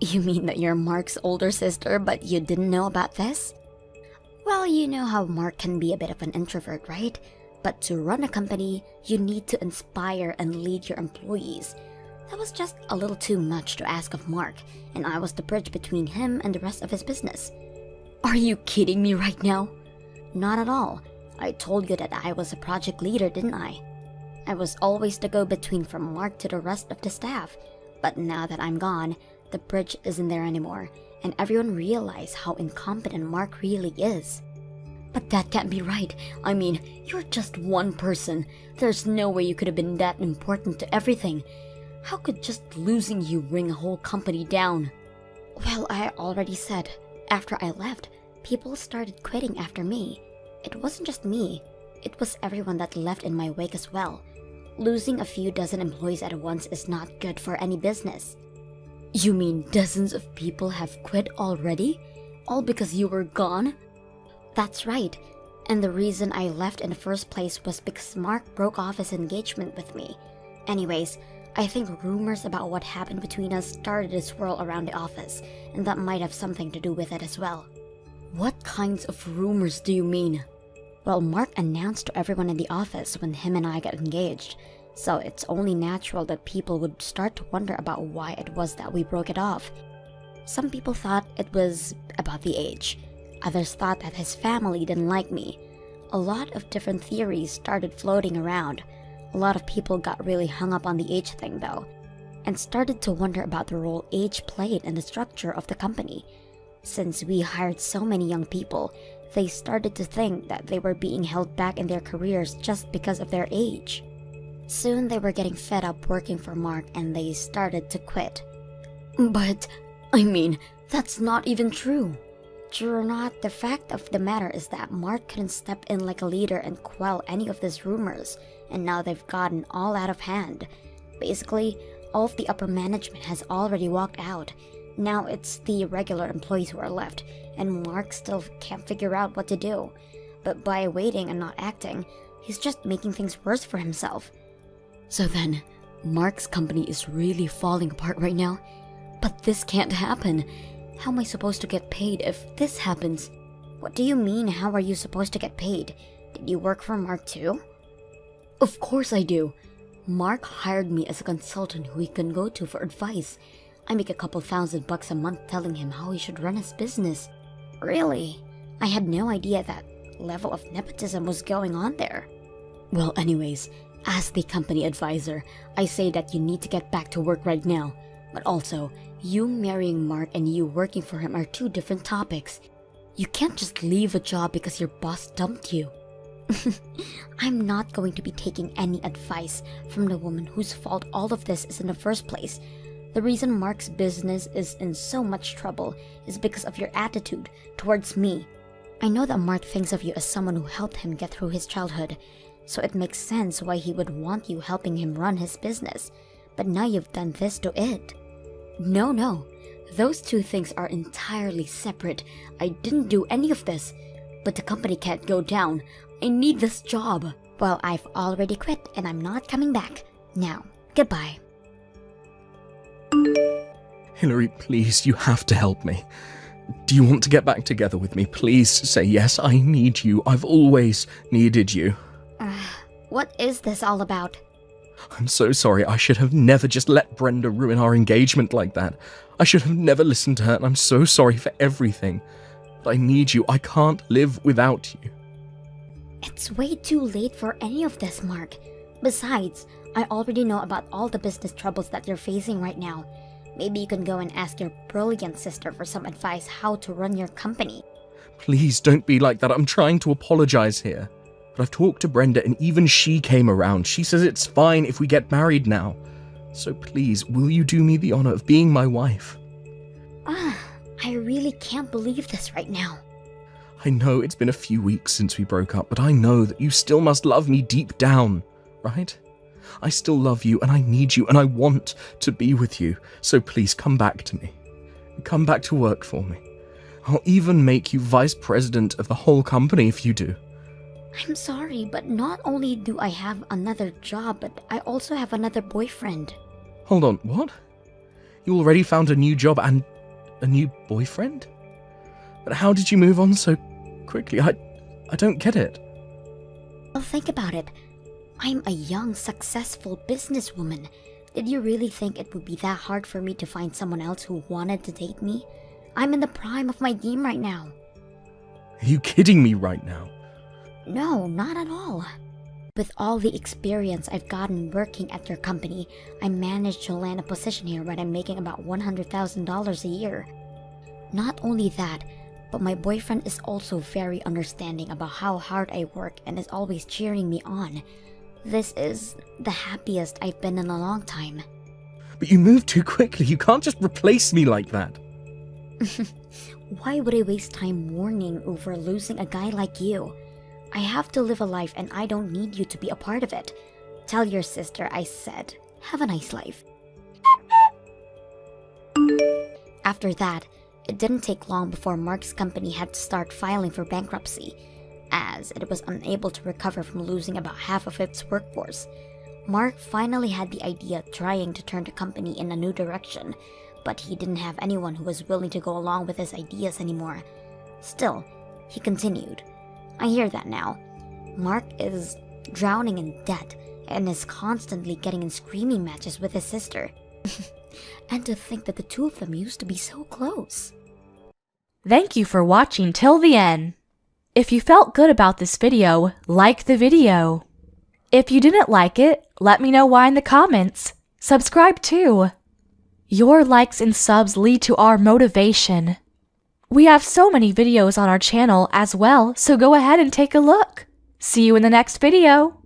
You mean that you're Mark's older sister, but you didn't know about this? Well, you know how Mark can be a bit of an introvert, right? But to run a company, you need to inspire and lead your employees. That was just a little too much to ask of Mark, and I was the bridge between him and the rest of his business. Are you kidding me right now? Not at all. I told you that I was a project leader, didn't I? I was always the go-between from Mark to the rest of the staff. But now that I'm gone, the bridge isn't there anymore, and everyone realized how incompetent Mark really is. But that can't be right. I mean, you're just one person. There's no way you could have been that important to everything. How could just losing you bring a whole company down? Well, I already said, after I left, people started quitting after me. It wasn't just me. It was everyone that left in my wake as well. Losing a few dozen employees at once is not good for any business. You mean dozens of people have quit already? All because you were gone? That's right. And the reason I left in the first place was because Mark broke off his engagement with me. Anyways, I think rumors about what happened between us started to swirl around the office, and that might have something to do with it as well. What kinds of rumors do you mean? Well, Mark announced to everyone in the office when him and I got engaged, so it's only natural that people would start to wonder about why it was that we broke it off. Some people thought it was about the age. Others thought that his family didn't like me. A lot of different theories started floating around. A lot of people got really hung up on the age thing though, and started to wonder about the role age played in the structure of the company. Since we hired so many young people, they started to think that they were being held back in their careers just because of their age. Soon they were getting fed up working for Mark and they started to quit. But, I mean, that's not even true. True or not, the fact of the matter is that Mark couldn't step in like a leader and quell any of these rumors, and now they've gotten all out of hand. Basically, all of the upper management has already walked out. Now it's the regular employees who are left, and Mark still can't figure out what to do. But by waiting and not acting, he's just making things worse for himself. So then, Mark's company is really falling apart right now? But this can't happen. How am I supposed to get paid if this happens? What do you mean, how are you supposed to get paid? Did you work for Mark too? Of course I do. Mark hired me as a consultant who he can go to for advice. I make a couple $1,000 a month telling him how he should run his business. Really? I had no idea that level of nepotism was going on there. Well, anyways, as the company advisor, I say that you need to get back to work right now. But also, you marrying Mark and you working for him are two different topics. You can't just leave a job because your boss dumped you. I'm not going to be taking any advice from the woman whose fault all of this is in the first place. The reason Mark's business is in so much trouble is because of your attitude towards me. I know that Mark thinks of you as someone who helped him get through his childhood, so it makes sense why he would want you helping him run his business. But now you've done this to it. No. Those two things are entirely separate. I didn't do any of this. But the company can't go down. I need this job. Well, I've already quit and I'm not coming back. Now, goodbye. Hillary, please, you have to help me. Do you want to get back together with me? Please say yes, I need you. I've always needed you. What is this all about? I'm so sorry. I should have never just let Brenda ruin our engagement like that. I should have never listened to her, and I'm so sorry for everything. But I need you. I can't live without you. It's way too late for any of this, Mark. Besides, I already know about all the business troubles that you're facing right now. Maybe you can go and ask your brilliant sister for some advice how to run your company. Please don't be like that. I'm trying to apologize here. But I've talked to Brenda and even she came around. She says it's fine if we get married now. So please, will you do me the honor of being my wife? I really can't believe this right now. I know it's been a few weeks since we broke up, but I know that you still must love me deep down, right? I still love you and I need you and I want to be with you. So please come back to me. Come back to work for me. I'll even make you vice president of the whole company if you do. I'm sorry, but not only do I have another job, but I also have another boyfriend. Hold on, what? You already found a new job and a new boyfriend? But how did you move on so quickly? I don't get it. Well, think about it. I'm a young, successful businesswoman. Did you really think it would be that hard for me to find someone else who wanted to date me? I'm in the prime of my game right now. Are you kidding me right now? No, not at all. With all the experience I've gotten working at your company, I managed to land a position here where I'm making about $100,000 a year. Not only that, but my boyfriend is also very understanding about how hard I work and is always cheering me on. This is the happiest I've been in a long time. But you moved too quickly. You can't just replace me like that. Why would I waste time mourning over losing a guy like you? I have to live a life and I don't need you to be a part of it. Tell your sister I said, have a nice life. After that, it didn't take long before Mark's company had to start filing for bankruptcy, as it was unable to recover from losing about half of its workforce. Mark finally had the idea of trying to turn the company in a new direction, but he didn't have anyone who was willing to go along with his ideas anymore. Still, he continued. I hear that now. Mark is drowning in debt and is constantly getting in screaming matches with his sister. And to think that the two of them used to be so close. Thank you for watching till the end. If you felt good about this video, like the video. If you didn't like it, let me know why in the comments. Subscribe too. Your likes and subs lead to our motivation. We have so many videos on our channel as well, so go ahead and take a look. See you in the next video.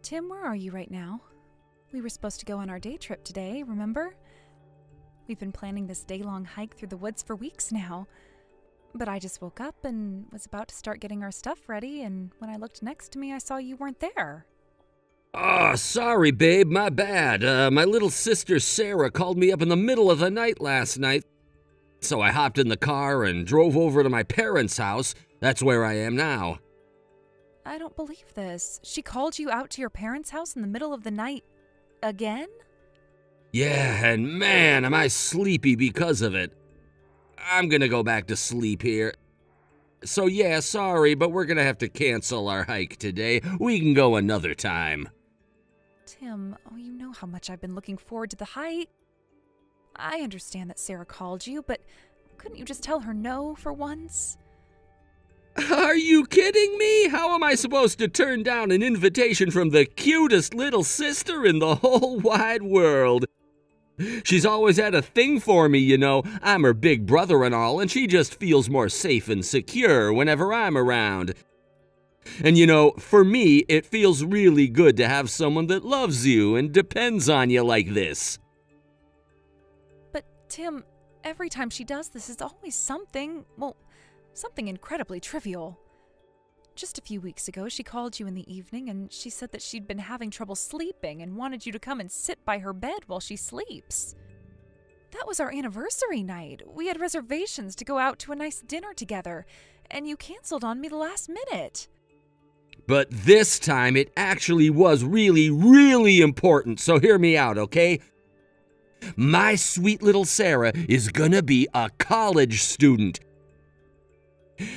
Tim, where are you right now? We were supposed to go on our day trip today, remember? We've been planning this day-long hike through the woods for weeks now. But I just woke up and was about to start getting our stuff ready, and when I looked next to me, I saw you weren't there. Oh, sorry, babe, my bad. My little sister Sarah called me up in the middle of the night last night, so I hopped in the car and drove over to my parents' house. That's where I am now. I don't believe this. She called you out to your parents' house in the middle of the night again? Yeah, and man, am I sleepy because of it. I'm gonna go back to sleep here. So yeah, sorry, but we're gonna have to cancel our hike today. We can go another time. Tim, oh, you know how much I've been looking forward to the hike. I understand that Sarah called you, but couldn't you just tell her no for once? Are you kidding me? How am I supposed to turn down an invitation from the cutest little sister in the whole wide world? She's always had a thing for me, you know. I'm her big brother and all, and she just feels more safe and secure whenever I'm around. And you know, for me, it feels really good to have someone that loves you and depends on you like this. But Tim, every time she does this, it's always something, well, something incredibly trivial. Just a few weeks ago, she called you in the evening and she said that she'd been having trouble sleeping and wanted you to come and sit by her bed while she sleeps. That was our anniversary night. We had reservations to go out to a nice dinner together, and you canceled on me the last minute. But this time, it actually was really, really important, so hear me out, okay? My sweet little Sarah is gonna be a college student.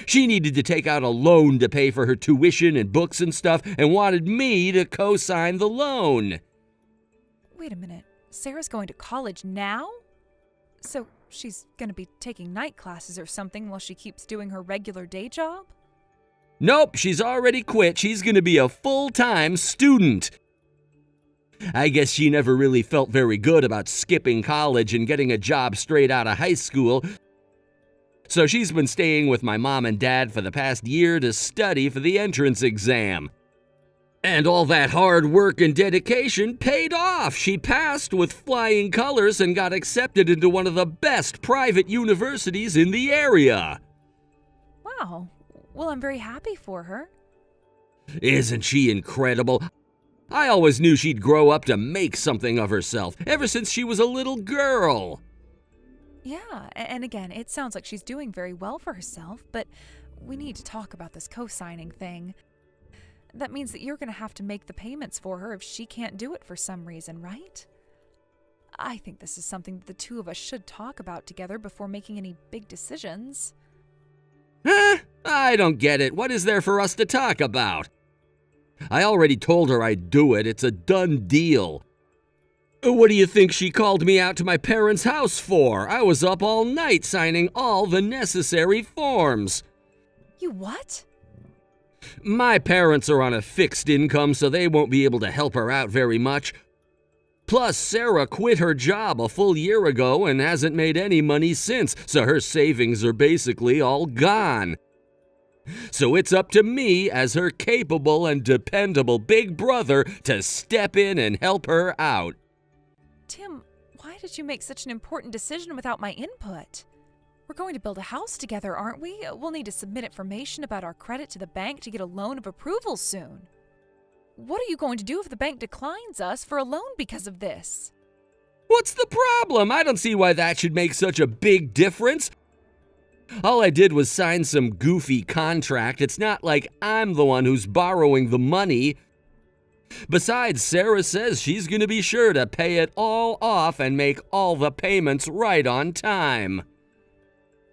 She needed to take out a loan to pay for her tuition and books and stuff, and wanted me to co-sign the loan. Wait a minute. Sarah's going to college now? So she's going to be taking night classes or something while she keeps doing her regular day job? Nope, she's already quit. She's gonna be a full-time student. I guess she never really felt very good about skipping college and getting a job straight out of high school. So she's been staying with my mom and dad for the past year to study for the entrance exam. And all that hard work and dedication paid off. She passed with flying colors and got accepted into one of the best private universities in the area. Wow. Well, I'm very happy for her. Isn't she incredible? I always knew she'd grow up to make something of herself, ever since she was a little girl. Yeah, and again, it sounds like she's doing very well for herself, but we need to talk about this co-signing thing. That means that you're going to have to make the payments for her if she can't do it for some reason, right? I think this is something that the two of us should talk about together before making any big decisions. I don't get it. What is there for us to talk about? I already told her I'd do it. It's a done deal. What do you think she called me out to my parents' house for? I was up all night signing all the necessary forms. You what? My parents are on a fixed income, so they won't be able to help her out very much. Plus, Sarah quit her job a full year ago and hasn't made any money since, so her savings are basically all gone. So it's up to me, as her capable and dependable big brother, to step in and help her out. Tim, why did you make such an important decision without my input? We're going to build a house together, aren't we? We'll need to submit information about our credit to the bank to get a loan of approval soon. What are you going to do if the bank declines us for a loan because of this? What's the problem? I don't see why that should make such a big difference. All I did was sign some goofy contract. It's not like I'm the one who's borrowing the money. Besides, Sarah says she's going to be sure to pay it all off and make all the payments right on time.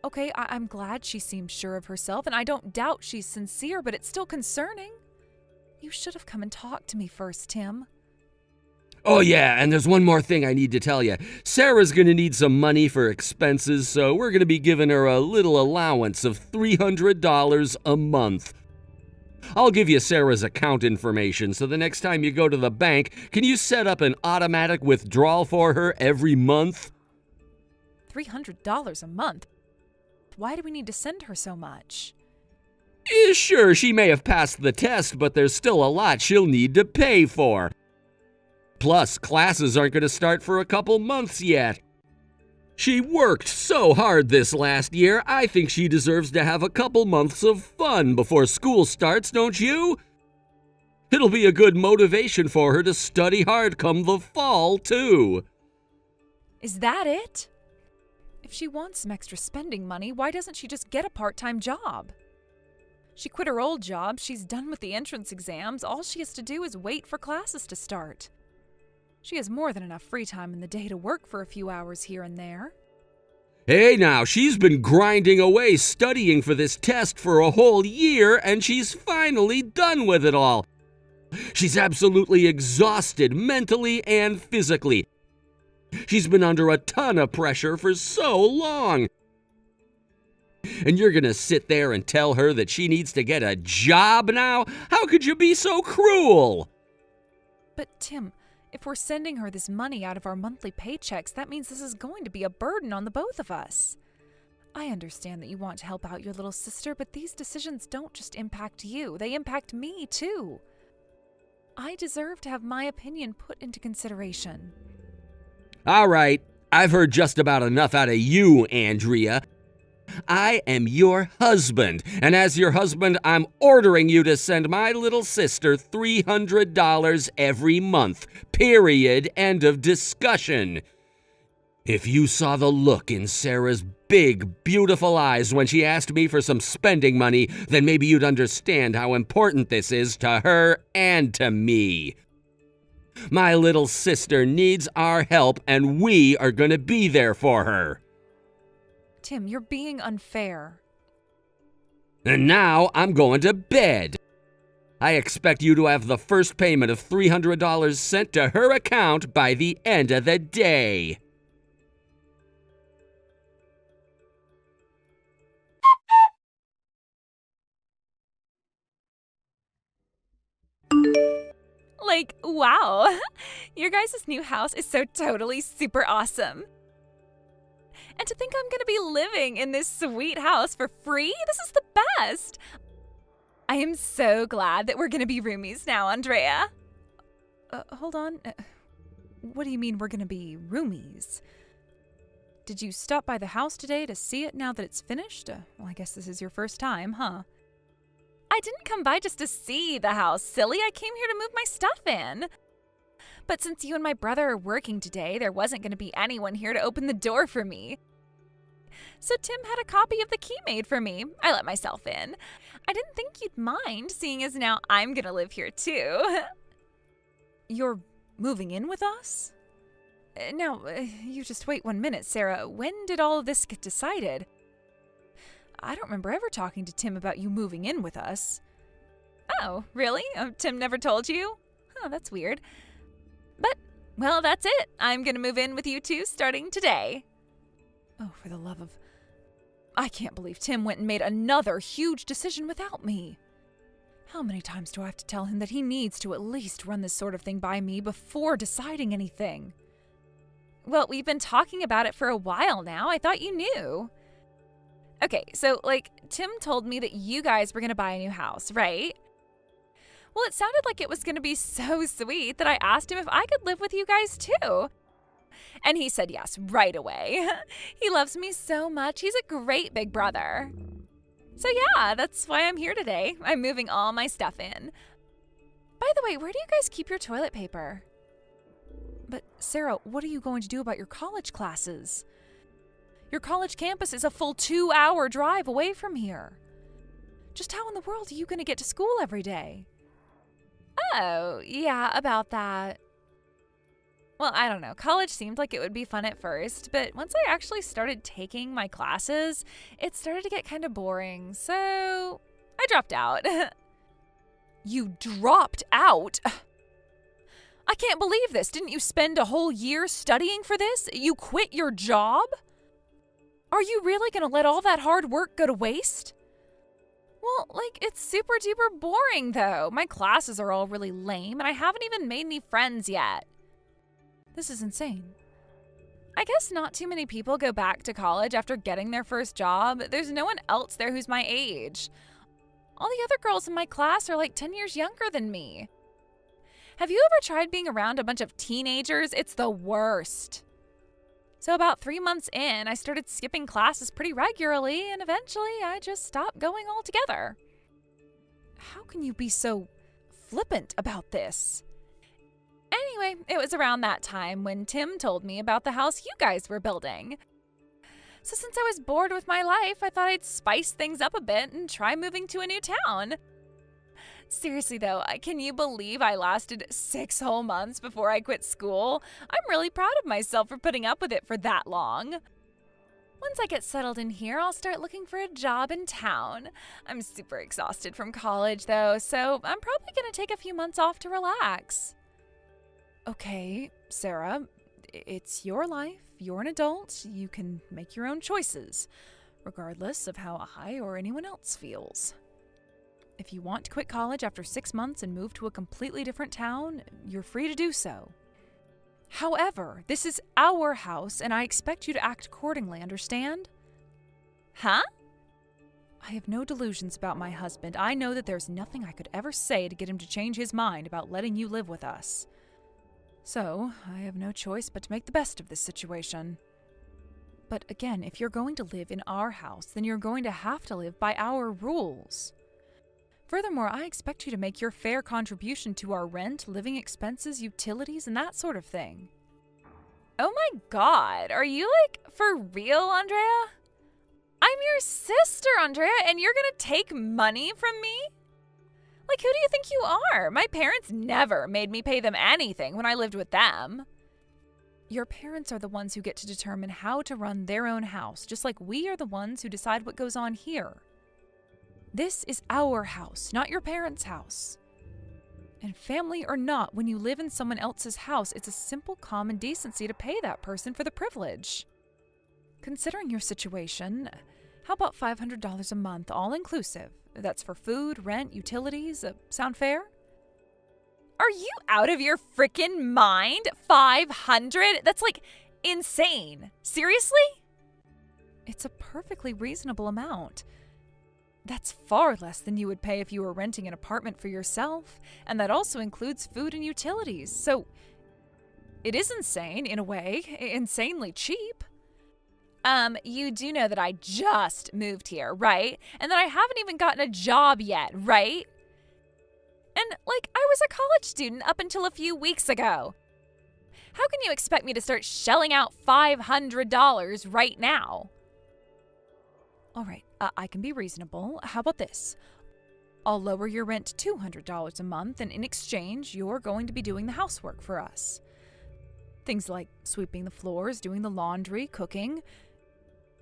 Okay, I'm glad she seems sure of herself, and I don't doubt she's sincere, but it's still concerning. You should have come and talked to me first, Tim. Oh yeah, and there's one more thing I need to tell you. Sarah's going to need some money for expenses, so we're going to be giving her a little allowance of $300 a month. I'll give you Sarah's account information, so the next time you go to the bank, can you set up an automatic withdrawal for her every month? $300 a month? Why do we need to send her so much? Sure, she may have passed the test, but there's still a lot she'll need to pay for. Plus, classes aren't going to start for a couple months yet. She worked so hard this last year, I think she deserves to have a couple months of fun before school starts, don't you? It'll be a good motivation for her to study hard come the fall, too. Is that it? If she wants some extra spending money, why doesn't she just get a part-time job? She quit her old job, she's done with the entrance exams, all she has to do is wait for classes to start. She has more than enough free time in the day to work for a few hours here and there. Hey now, she's been grinding away studying for this test for a whole year, and she's finally done with it all. She's absolutely exhausted mentally and physically. She's been under a ton of pressure for so long. And you're gonna sit there and tell her that she needs to get a job now? How could you be so cruel? But Tim, if we're sending her this money out of our monthly paychecks, that means this is going to be a burden on the both of us. I understand that you want to help out your little sister, but these decisions don't just impact you, they impact me too. I deserve to have my opinion put into consideration. All right, I've heard just about enough out of you, Andrea. I am your husband, and as your husband, I'm ordering you to send my little sister $300 every month. Period. End of discussion. If you saw the look in Sarah's big, beautiful eyes when she asked me for some spending money, then maybe you'd understand how important this is to her and to me. My little sister needs our help, and we are going to be there for her. Tim, you're being unfair. And now I'm going to bed. I expect you to have the first payment of $300 sent to her account by the end of the day. Like, wow, your guys' new house is so totally super awesome. And to think I'm gonna be living in this sweet house for free? This is the best! I am so glad that we're gonna be roomies now, Andrea. Hold on. What do you mean we're gonna be roomies? Did you stop by the house today to see it now that it's finished? Well, I guess this is your first time, huh? I didn't come by just to see the house, silly. I came here to move my stuff in. But since you and my brother are working today, there wasn't going to be anyone here to open the door for me. So Tim had a copy of the key made for me. I let myself in. I didn't think you'd mind, seeing as now I'm going to live here too. You're moving in with us? Now, you just wait 1 minute, Sarah. When did all of this get decided? I don't remember ever talking to Tim about you moving in with us. Oh, really? Tim never told you? Oh, that's weird. But, well, that's it. I'm gonna move in with you two starting today. Oh, for the love of... I can't believe Tim went and made another huge decision without me. How many times do I have to tell him that he needs to at least run this sort of thing by me before deciding anything? Well, we've been talking about it for a while now. I thought you knew. Okay, so, Tim told me that you guys were gonna buy a new house, right? Well, it sounded like it was gonna be so sweet that I asked him if I could live with you guys too. And he said yes right away. He loves me so much. He's a great big brother. So yeah, that's why I'm here today. I'm moving all my stuff in. By the way, where do you guys keep your toilet paper? But Sarah, what are you going to do about your college classes? Your college campus is a full 2-hour drive away from here. Just how in the world are you going to get to school every day? Oh, yeah, about that. Well, I don't know. College seemed like it would be fun at first, but once I actually started taking my classes, it started to get kind of boring, so I dropped out. You dropped out? I can't believe this. Didn't you spend a whole year studying for this? You quit your job? Are you really going to let all that hard work go to waste? Well, it's super duper boring, though. My classes are all really lame, and I haven't even made any friends yet. This is insane. I guess not too many people go back to college after getting their first job. There's no one else there who's my age. All the other girls in my class are 10 years younger than me. Have you ever tried being around a bunch of teenagers? It's the worst. So about 3 months in, I started skipping classes pretty regularly, and eventually I just stopped going altogether. How can you be so flippant about this? Anyway, it was around that time when Tim told me about the house you guys were building. So since I was bored with my life, I thought I'd spice things up a bit and try moving to a new town. Seriously though, can you believe I lasted 6 whole months before I quit school? I'm really proud of myself for putting up with it for that long. Once I get settled in here, I'll start looking for a job in town. I'm super exhausted from college though, so I'm probably gonna take a few months off to relax. Okay, Sarah, it's your life. You're an adult. You can make your own choices, regardless of how I or anyone else feels. If you want to quit college after 6 months and move to a completely different town, you're free to do so. However, this is our house, and I expect you to act accordingly, understand? Huh? I have no delusions about my husband. I know that there's nothing I could ever say to get him to change his mind about letting you live with us. So, I have no choice but to make the best of this situation. But again, if you're going to live in our house, then you're going to have to live by our rules. Furthermore, I expect you to make your fair contribution to our rent, living expenses, utilities, and that sort of thing. Oh my god, are you for real, Andrea? I'm your sister, Andrea, and you're gonna take money from me? Who do you think you are? My parents never made me pay them anything when I lived with them. Your parents are the ones who get to determine how to run their own house, just like we are the ones who decide what goes on here. This is our house, not your parents' house. And family or not, when you live in someone else's house, it's a simple common decency to pay that person for the privilege. Considering your situation, how about $500 a month, all inclusive? That's for food, rent, utilities. Sound fair? Are you out of your frickin' mind? 500? That's insane. Seriously? It's a perfectly reasonable amount. That's far less than you would pay if you were renting an apartment for yourself, and that also includes food and utilities. So it is insane in a way, insanely cheap. You do know that I just moved here, right? And that I haven't even gotten a job yet, right? And, I was a college student up until a few weeks ago. How can you expect me to start shelling out $500 right now? All right, I can be reasonable. How about this? I'll lower your rent to $200 a month, and in exchange, you're going to be doing the housework for us. Things like sweeping the floors, doing the laundry, cooking.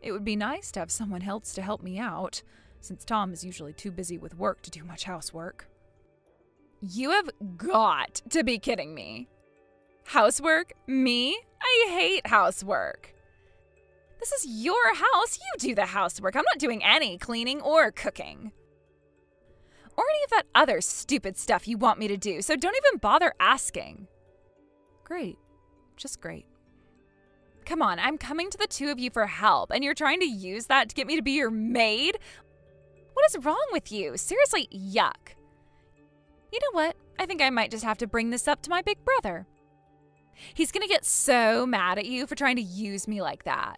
It would be nice to have someone else to help me out, since Tom is usually too busy with work to do much housework. You have got to be kidding me. Housework? Me? I hate housework. This is your house. You do the housework. I'm not doing any cleaning or cooking. Or any of that other stupid stuff you want me to do, so don't even bother asking. Great. Just great. Come on, I'm coming to the two of you for help, and you're trying to use that to get me to be your maid? What is wrong with you? Seriously, yuck. You know what? I think I might just have to bring this up to my big brother. He's gonna get so mad at you for trying to use me like that.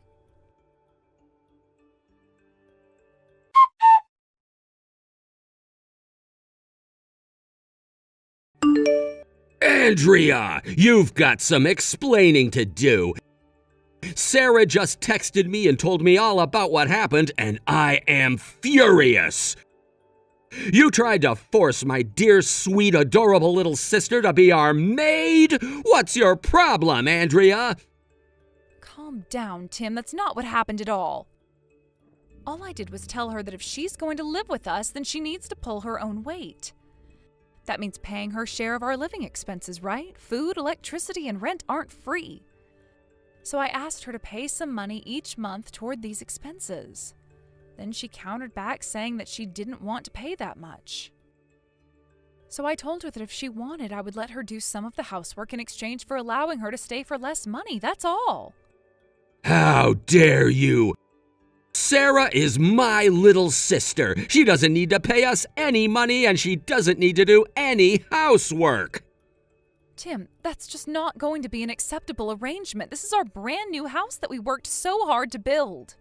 Andrea, you've got some explaining to do. Sarah just texted me and told me all about what happened, and I am furious. You tried to force my dear, sweet, adorable little sister to be our maid? What's your problem, Andrea? Calm down, Tim. That's not what happened at all. All I did was tell her that if she's going to live with us, then she needs to pull her own weight. That means paying her share of our living expenses, right? Food, electricity, and rent aren't free. So I asked her to pay some money each month toward these expenses. Then she countered back saying that she didn't want to pay that much. So I told her that if she wanted, I would let her do some of the housework in exchange for allowing her to stay for less money. That's all. How dare you! Sarah is my little sister. She doesn't need to pay us any money, and she doesn't need to do any housework. Tim, that's just not going to be an acceptable arrangement. This is our brand new house that we worked so hard to build.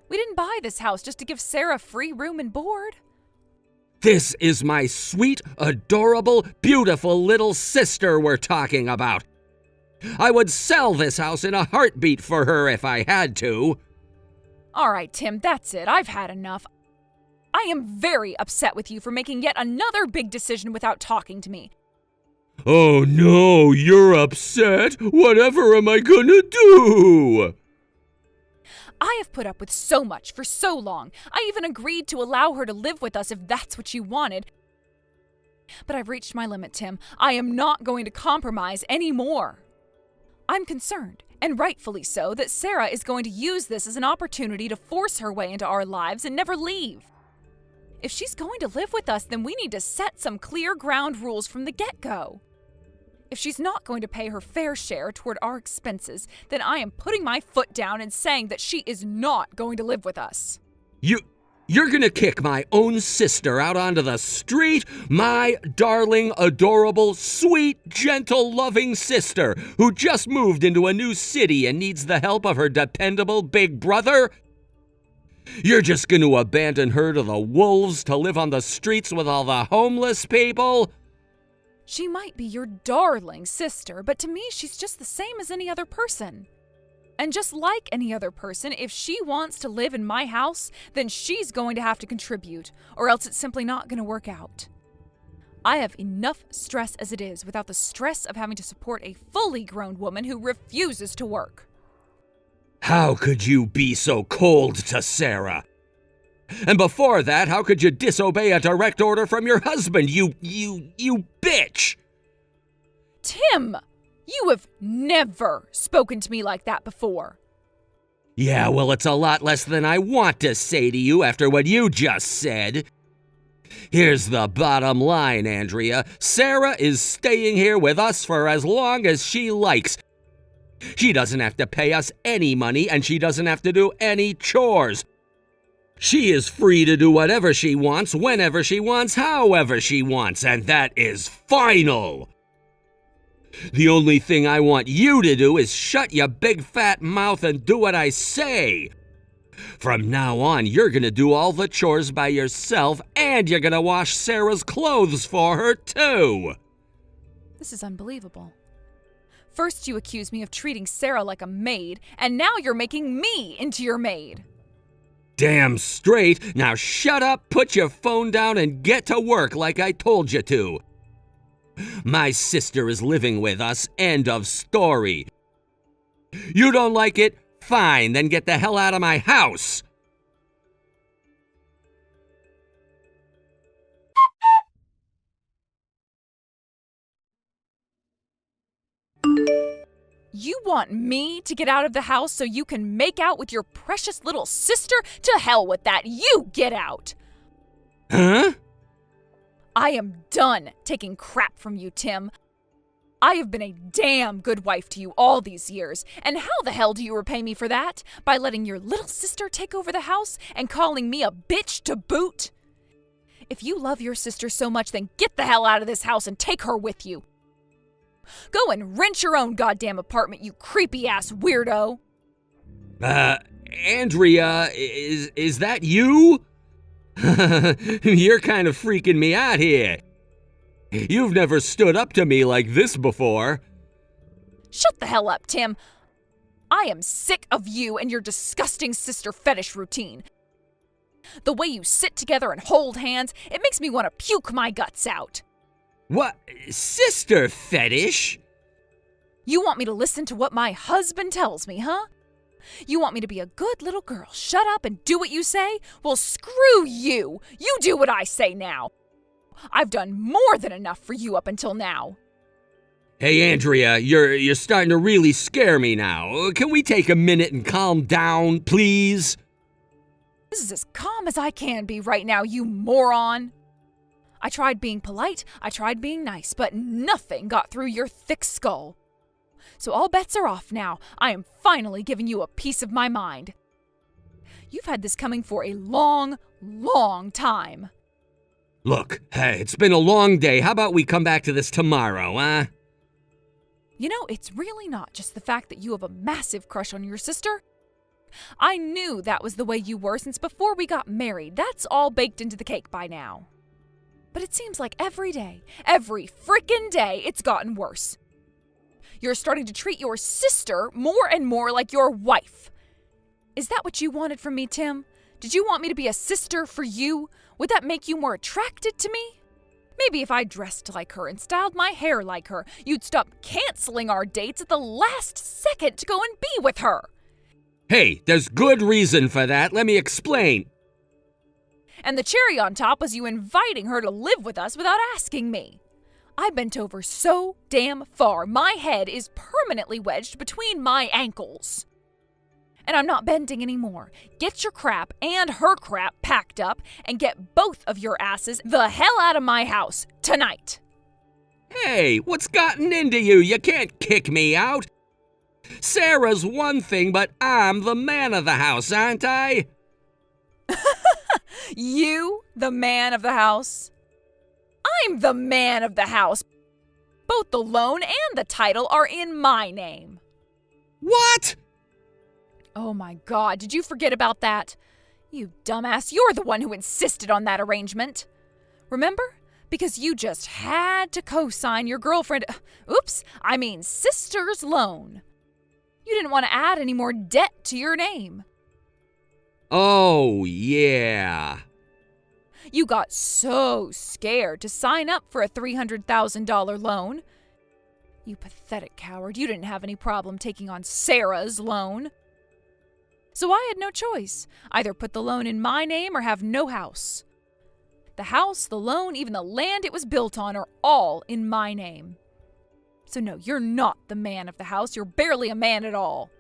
We didn't buy this house just to give Sarah free room and board. This is my sweet, adorable, beautiful little sister we're talking about. I would sell this house in a heartbeat for her if I had to. All right, Tim, that's it. I've had enough. I am very upset with you for making yet another big decision without talking to me. Oh no, you're upset? Whatever am I gonna do? I have put up with so much for so long. I even agreed to allow her to live with us if that's what she wanted. But I've reached my limit, Tim. I am not going to compromise anymore. I'm concerned, and rightfully so, that Sarah is going to use this as an opportunity to force her way into our lives and never leave. If she's going to live with us, then we need to set some clear ground rules from the get-go. If she's not going to pay her fair share toward our expenses, then I am putting my foot down and saying that she is not going to live with us. You're gonna kick my own sister out onto the street? My darling, adorable, sweet, gentle, loving sister who just moved into a new city and needs the help of her dependable big brother? You're just gonna abandon her to the wolves to live on the streets with all the homeless people? She might be your darling sister, but to me she's just the same as any other person. And just like any other person, if she wants to live in my house, then she's going to have to contribute, or else it's simply not going to work out. I have enough stress as it is without the stress of having to support a fully grown woman who refuses to work. How could you be so cold to Sarah? And before that, how could you disobey a direct order from your husband, you bitch? Tim! You have never spoken to me like that before. Yeah, well, it's a lot less than I want to say to you after what you just said. Here's the bottom line, Andrea. Sarah is staying here with us for as long as she likes. She doesn't have to pay us any money, and she doesn't have to do any chores. She is free to do whatever she wants, whenever she wants, however she wants, and that is final. The only thing I want you to do is shut your big fat mouth and do what I say. From now on, you're gonna do all the chores by yourself, and you're gonna wash Sarah's clothes for her, too. This is unbelievable. First you accuse me of treating Sarah like a maid, and now you're making me into your maid. Damn straight. Now shut up, put your phone down, and get to work like I told you to. My sister is living with us, end of story. You don't like it? Fine, then get the hell out of my house. You want me to get out of the house so you can make out with your precious little sister? To hell with that. You get out. Huh? I am done taking crap from you, Tim. I have been a damn good wife to you all these years, and how the hell do you repay me for that? By letting your little sister take over the house and calling me a bitch to boot? If you love your sister so much, then get the hell out of this house and take her with you. Go and rent your own goddamn apartment, you creepy-ass weirdo. Andrea, is that you? You're kind of freaking me out here. You've never stood up to me like this before. Shut the hell up, Tim. I am sick of you and your disgusting sister fetish routine. The way you sit together and hold hands, it makes me want to puke my guts out. What? Sister fetish? You want me to listen to what my husband tells me, huh? You want me to be a good little girl, shut up and do what you say? Well, screw you! You do what I say now. I've done more than enough for you up until now. Hey, Andrea, you're starting to really scare me now. Can we take a minute and calm down, please? This is as calm as I can be right now, you moron. I tried being polite, I tried being nice, but nothing got through your thick skull. So all bets are off now. I am finally giving you a piece of my mind. You've had this coming for a long, long time. Look, hey, it's been a long day. How about we come back to this tomorrow, huh? You know, it's really not just the fact that you have a massive crush on your sister. I knew that was the way you were since before we got married. That's all baked into the cake by now. But it seems like every day, every frickin' day, it's gotten worse. You're starting to treat your sister more and more like your wife. Is that what you wanted from me, Tim? Did you want me to be a sister for you? Would that make you more attracted to me? Maybe if I dressed like her and styled my hair like her, you'd stop canceling our dates at the last second to go and be with her. Hey, there's good reason for that. Let me explain. And the cherry on top was you inviting her to live with us without asking me. I bent over so damn far, my head is permanently wedged between my ankles. And I'm not bending anymore. Get your crap and her crap packed up and get both of your asses the hell out of my house tonight. Hey, what's gotten into you? You can't kick me out. Sarah's one thing, but I'm the man of the house, aren't I? You, the man of the house? I'm the man of the house. Both the loan and the title are in my name. What? Oh my God, did you forget about that? You dumbass, you're the one who insisted on that arrangement. Remember? Because you just had to co-sign your sister's loan. You didn't want to add any more debt to your name. Oh, yeah. You got so scared to sign up for a $300,000 loan. You pathetic coward, you didn't have any problem taking on Sarah's loan. So I had no choice. Either put the loan in my name or have no house. The house, the loan, even the land it was built on are all in my name. So no, you're not the man of the house. You're barely a man at all.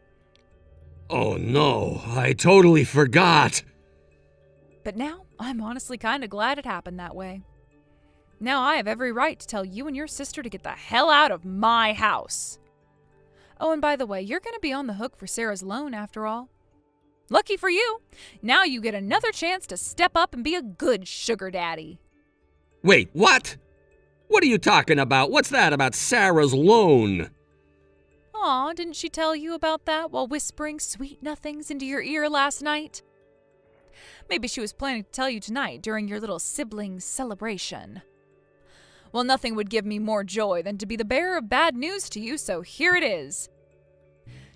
Oh no, I totally forgot. But now, I'm honestly kind of glad it happened that way. Now I have every right to tell you and your sister to get the hell out of my house. Oh, and by the way, you're going to be on the hook for Sarah's loan after all. Lucky for you, now you get another chance to step up and be a good sugar daddy. Wait, what? What are you talking about? What's that about Sarah's loan? Aw, didn't she tell you about that while whispering sweet nothings into your ear last night? Maybe she was planning to tell you tonight during your little sibling celebration. Well, nothing would give me more joy than to be the bearer of bad news to you, so here it is.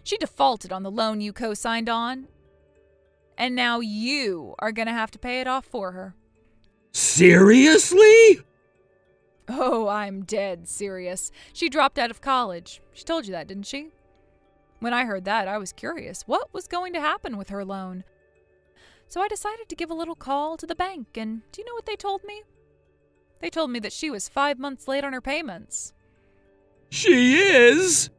She defaulted on the loan you co-signed on, and now you are going to have to pay it off for her. Seriously? Oh, I'm dead serious. She dropped out of college. She told you that, didn't she? When I heard that, I was curious what was going to happen with her loan. So I decided to give a little call to the bank, and do you know what they told me? They told me that she was 5 months late on her payments. She is?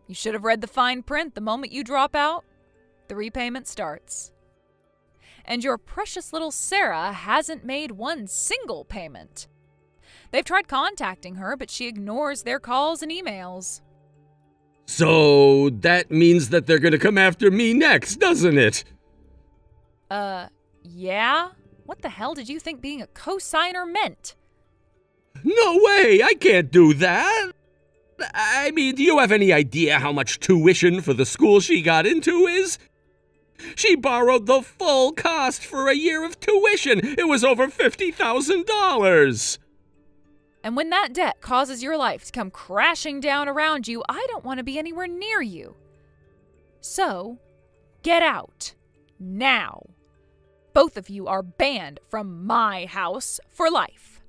You should have read the fine print. The moment you drop out, the repayment starts. And your precious little Sarah hasn't made one single payment. They've tried contacting her, but she ignores their calls and emails. So that means that they're gonna come after me next, doesn't it? Yeah? What the hell did you think being a co-signer meant? No way, I can't do that. I mean, do you have any idea how much tuition for the school she got into is? She borrowed the full cost for a year of tuition. It was over $50,000. And when that debt causes your life to come crashing down around you, I don't want to be anywhere near you. So, get out. Now. Both of you are banned from my house for life.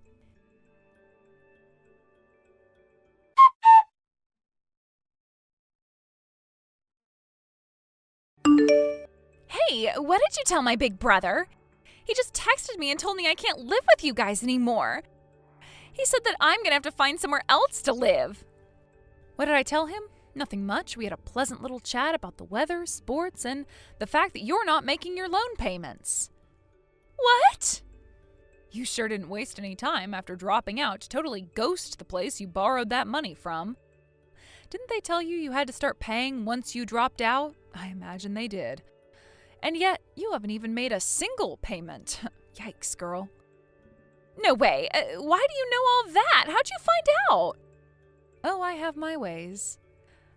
Hey, what did you tell my big brother? He just texted me and told me I can't live with you guys anymore. He said that I'm gonna have to find somewhere else to live. What did I tell him? Nothing much. We had a pleasant little chat about the weather, sports, and the fact that you're not making your loan payments. What? You sure didn't waste any time after dropping out to totally ghost the place you borrowed that money from. Didn't they tell you had to start paying once you dropped out? I imagine they did. And yet, you haven't even made a single payment. Yikes, girl. No way. Why do you know all that? How'd you find out? Oh, I have my ways.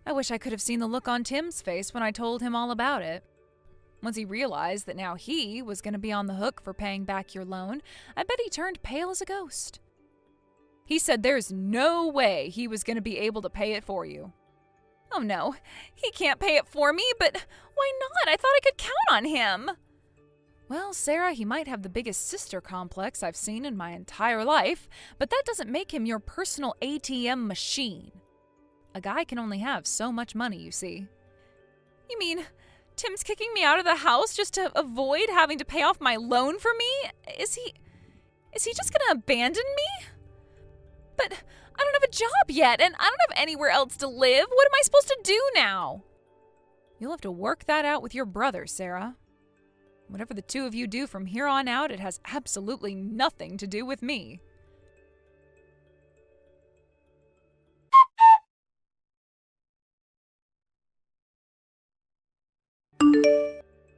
I wish I could have seen the look on Tim's face when I told him all about it. Once he realized that now he was going to be on the hook for paying back your loan, I bet he turned pale as a ghost. He said there's no way he was going to be able to pay it for you. Oh no, he can't pay it for me, but why not? I thought I could count on him. Well, Sarah, he might have the biggest sister complex I've seen in my entire life, but that doesn't make him your personal ATM machine. A guy can only have so much money, you see. You mean Tim's kicking me out of the house just to avoid having to pay off my loan for me? Is he just gonna abandon me? But I don't have a job yet, and I don't have anywhere else to live. What am I supposed to do now? You'll have to work that out with your brother, Sarah. Whatever the two of you do from here on out, it has absolutely nothing to do with me.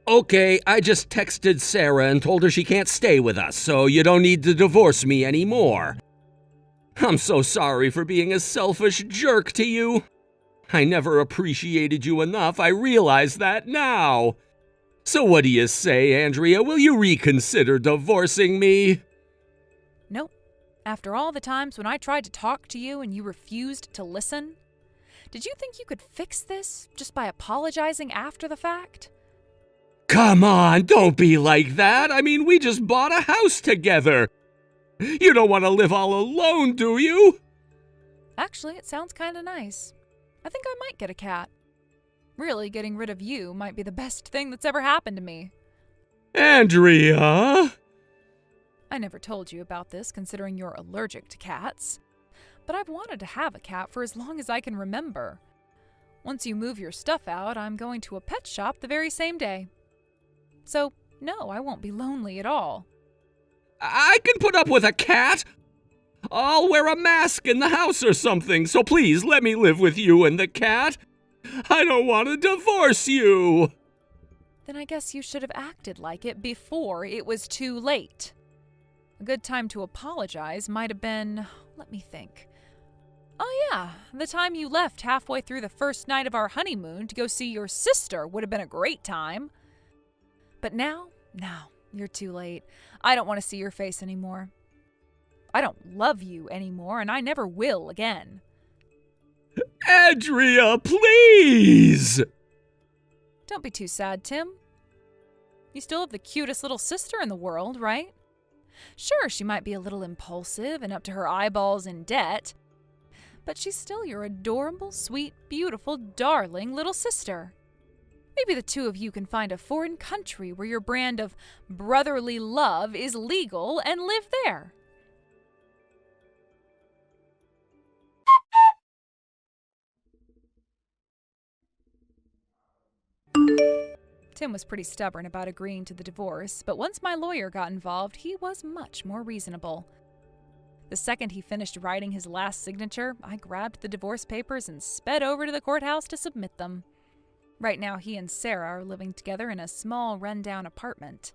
Okay, I just texted Sarah and told her she can't stay with us, so you don't need to divorce me anymore. I'm so sorry for being a selfish jerk to you. I never appreciated you enough. I realize that now. So what do you say, Andrea? Will you reconsider divorcing me? Nope. After all the times when I tried to talk to you and you refused to listen, did you think you could fix this just by apologizing after the fact? Come on, don't be like that. I mean, we just bought a house together. You don't want to live all alone, do you? Actually, it sounds kind of nice. I think I might get a cat. Really, getting rid of you might be the best thing that's ever happened to me. Andrea? I never told you about this considering you're allergic to cats. But I've wanted to have a cat for as long as I can remember. Once you move your stuff out, I'm going to a pet shop the very same day. So, no, I won't be lonely at all. I can put up with a cat. I'll wear a mask in the house or something, so please let me live with you and the cat. I don't want to divorce you. Then I guess you should have acted like it before it was too late. A good time to apologize might have been, let me think. Oh yeah, the time you left halfway through the first night of our honeymoon to go see your sister would have been a great time. But now, no, you're too late. I don't want to see your face anymore. I don't love you anymore, and I never will again. Andrea, please! Don't be too sad, Tim. You still have the cutest little sister in the world, right? Sure, she might be a little impulsive and up to her eyeballs in debt, but she's still your adorable, sweet, beautiful, darling little sister. Maybe the two of you can find a foreign country where your brand of brotherly love is legal and live there. Tim was pretty stubborn about agreeing to the divorce, but once my lawyer got involved, he was much more reasonable. The second he finished writing his last signature, I grabbed the divorce papers and sped over to the courthouse to submit them. Right now, he and Sarah are living together in a small, run-down apartment.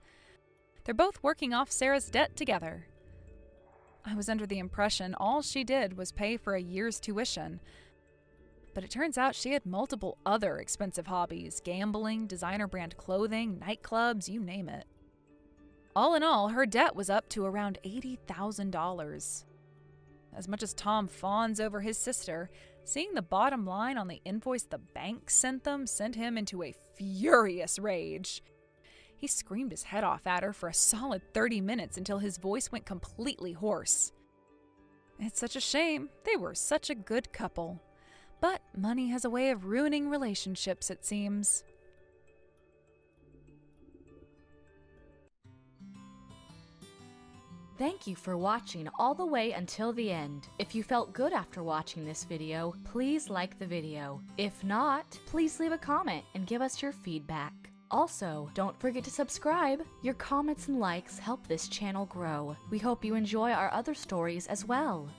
They're both working off Sarah's debt together. I was under the impression all she did was pay for a year's tuition, but it turns out she had multiple other expensive hobbies: gambling, designer brand clothing, nightclubs, you name it. All in all, her debt was up to around $80,000. As much as Tom fawns over his sister, seeing the bottom line on the invoice the bank sent them sent him into a furious rage. He screamed his head off at her for a solid 30 minutes until his voice went completely hoarse. It's such a shame. They were such a good couple. But money has a way of ruining relationships, it seems. Thank you for watching all the way until the end. If you felt good after watching this video, please like the video. If not, please leave a comment and give us your feedback. Also, don't forget to subscribe. Your comments and likes help this channel grow. We hope you enjoy our other stories as well.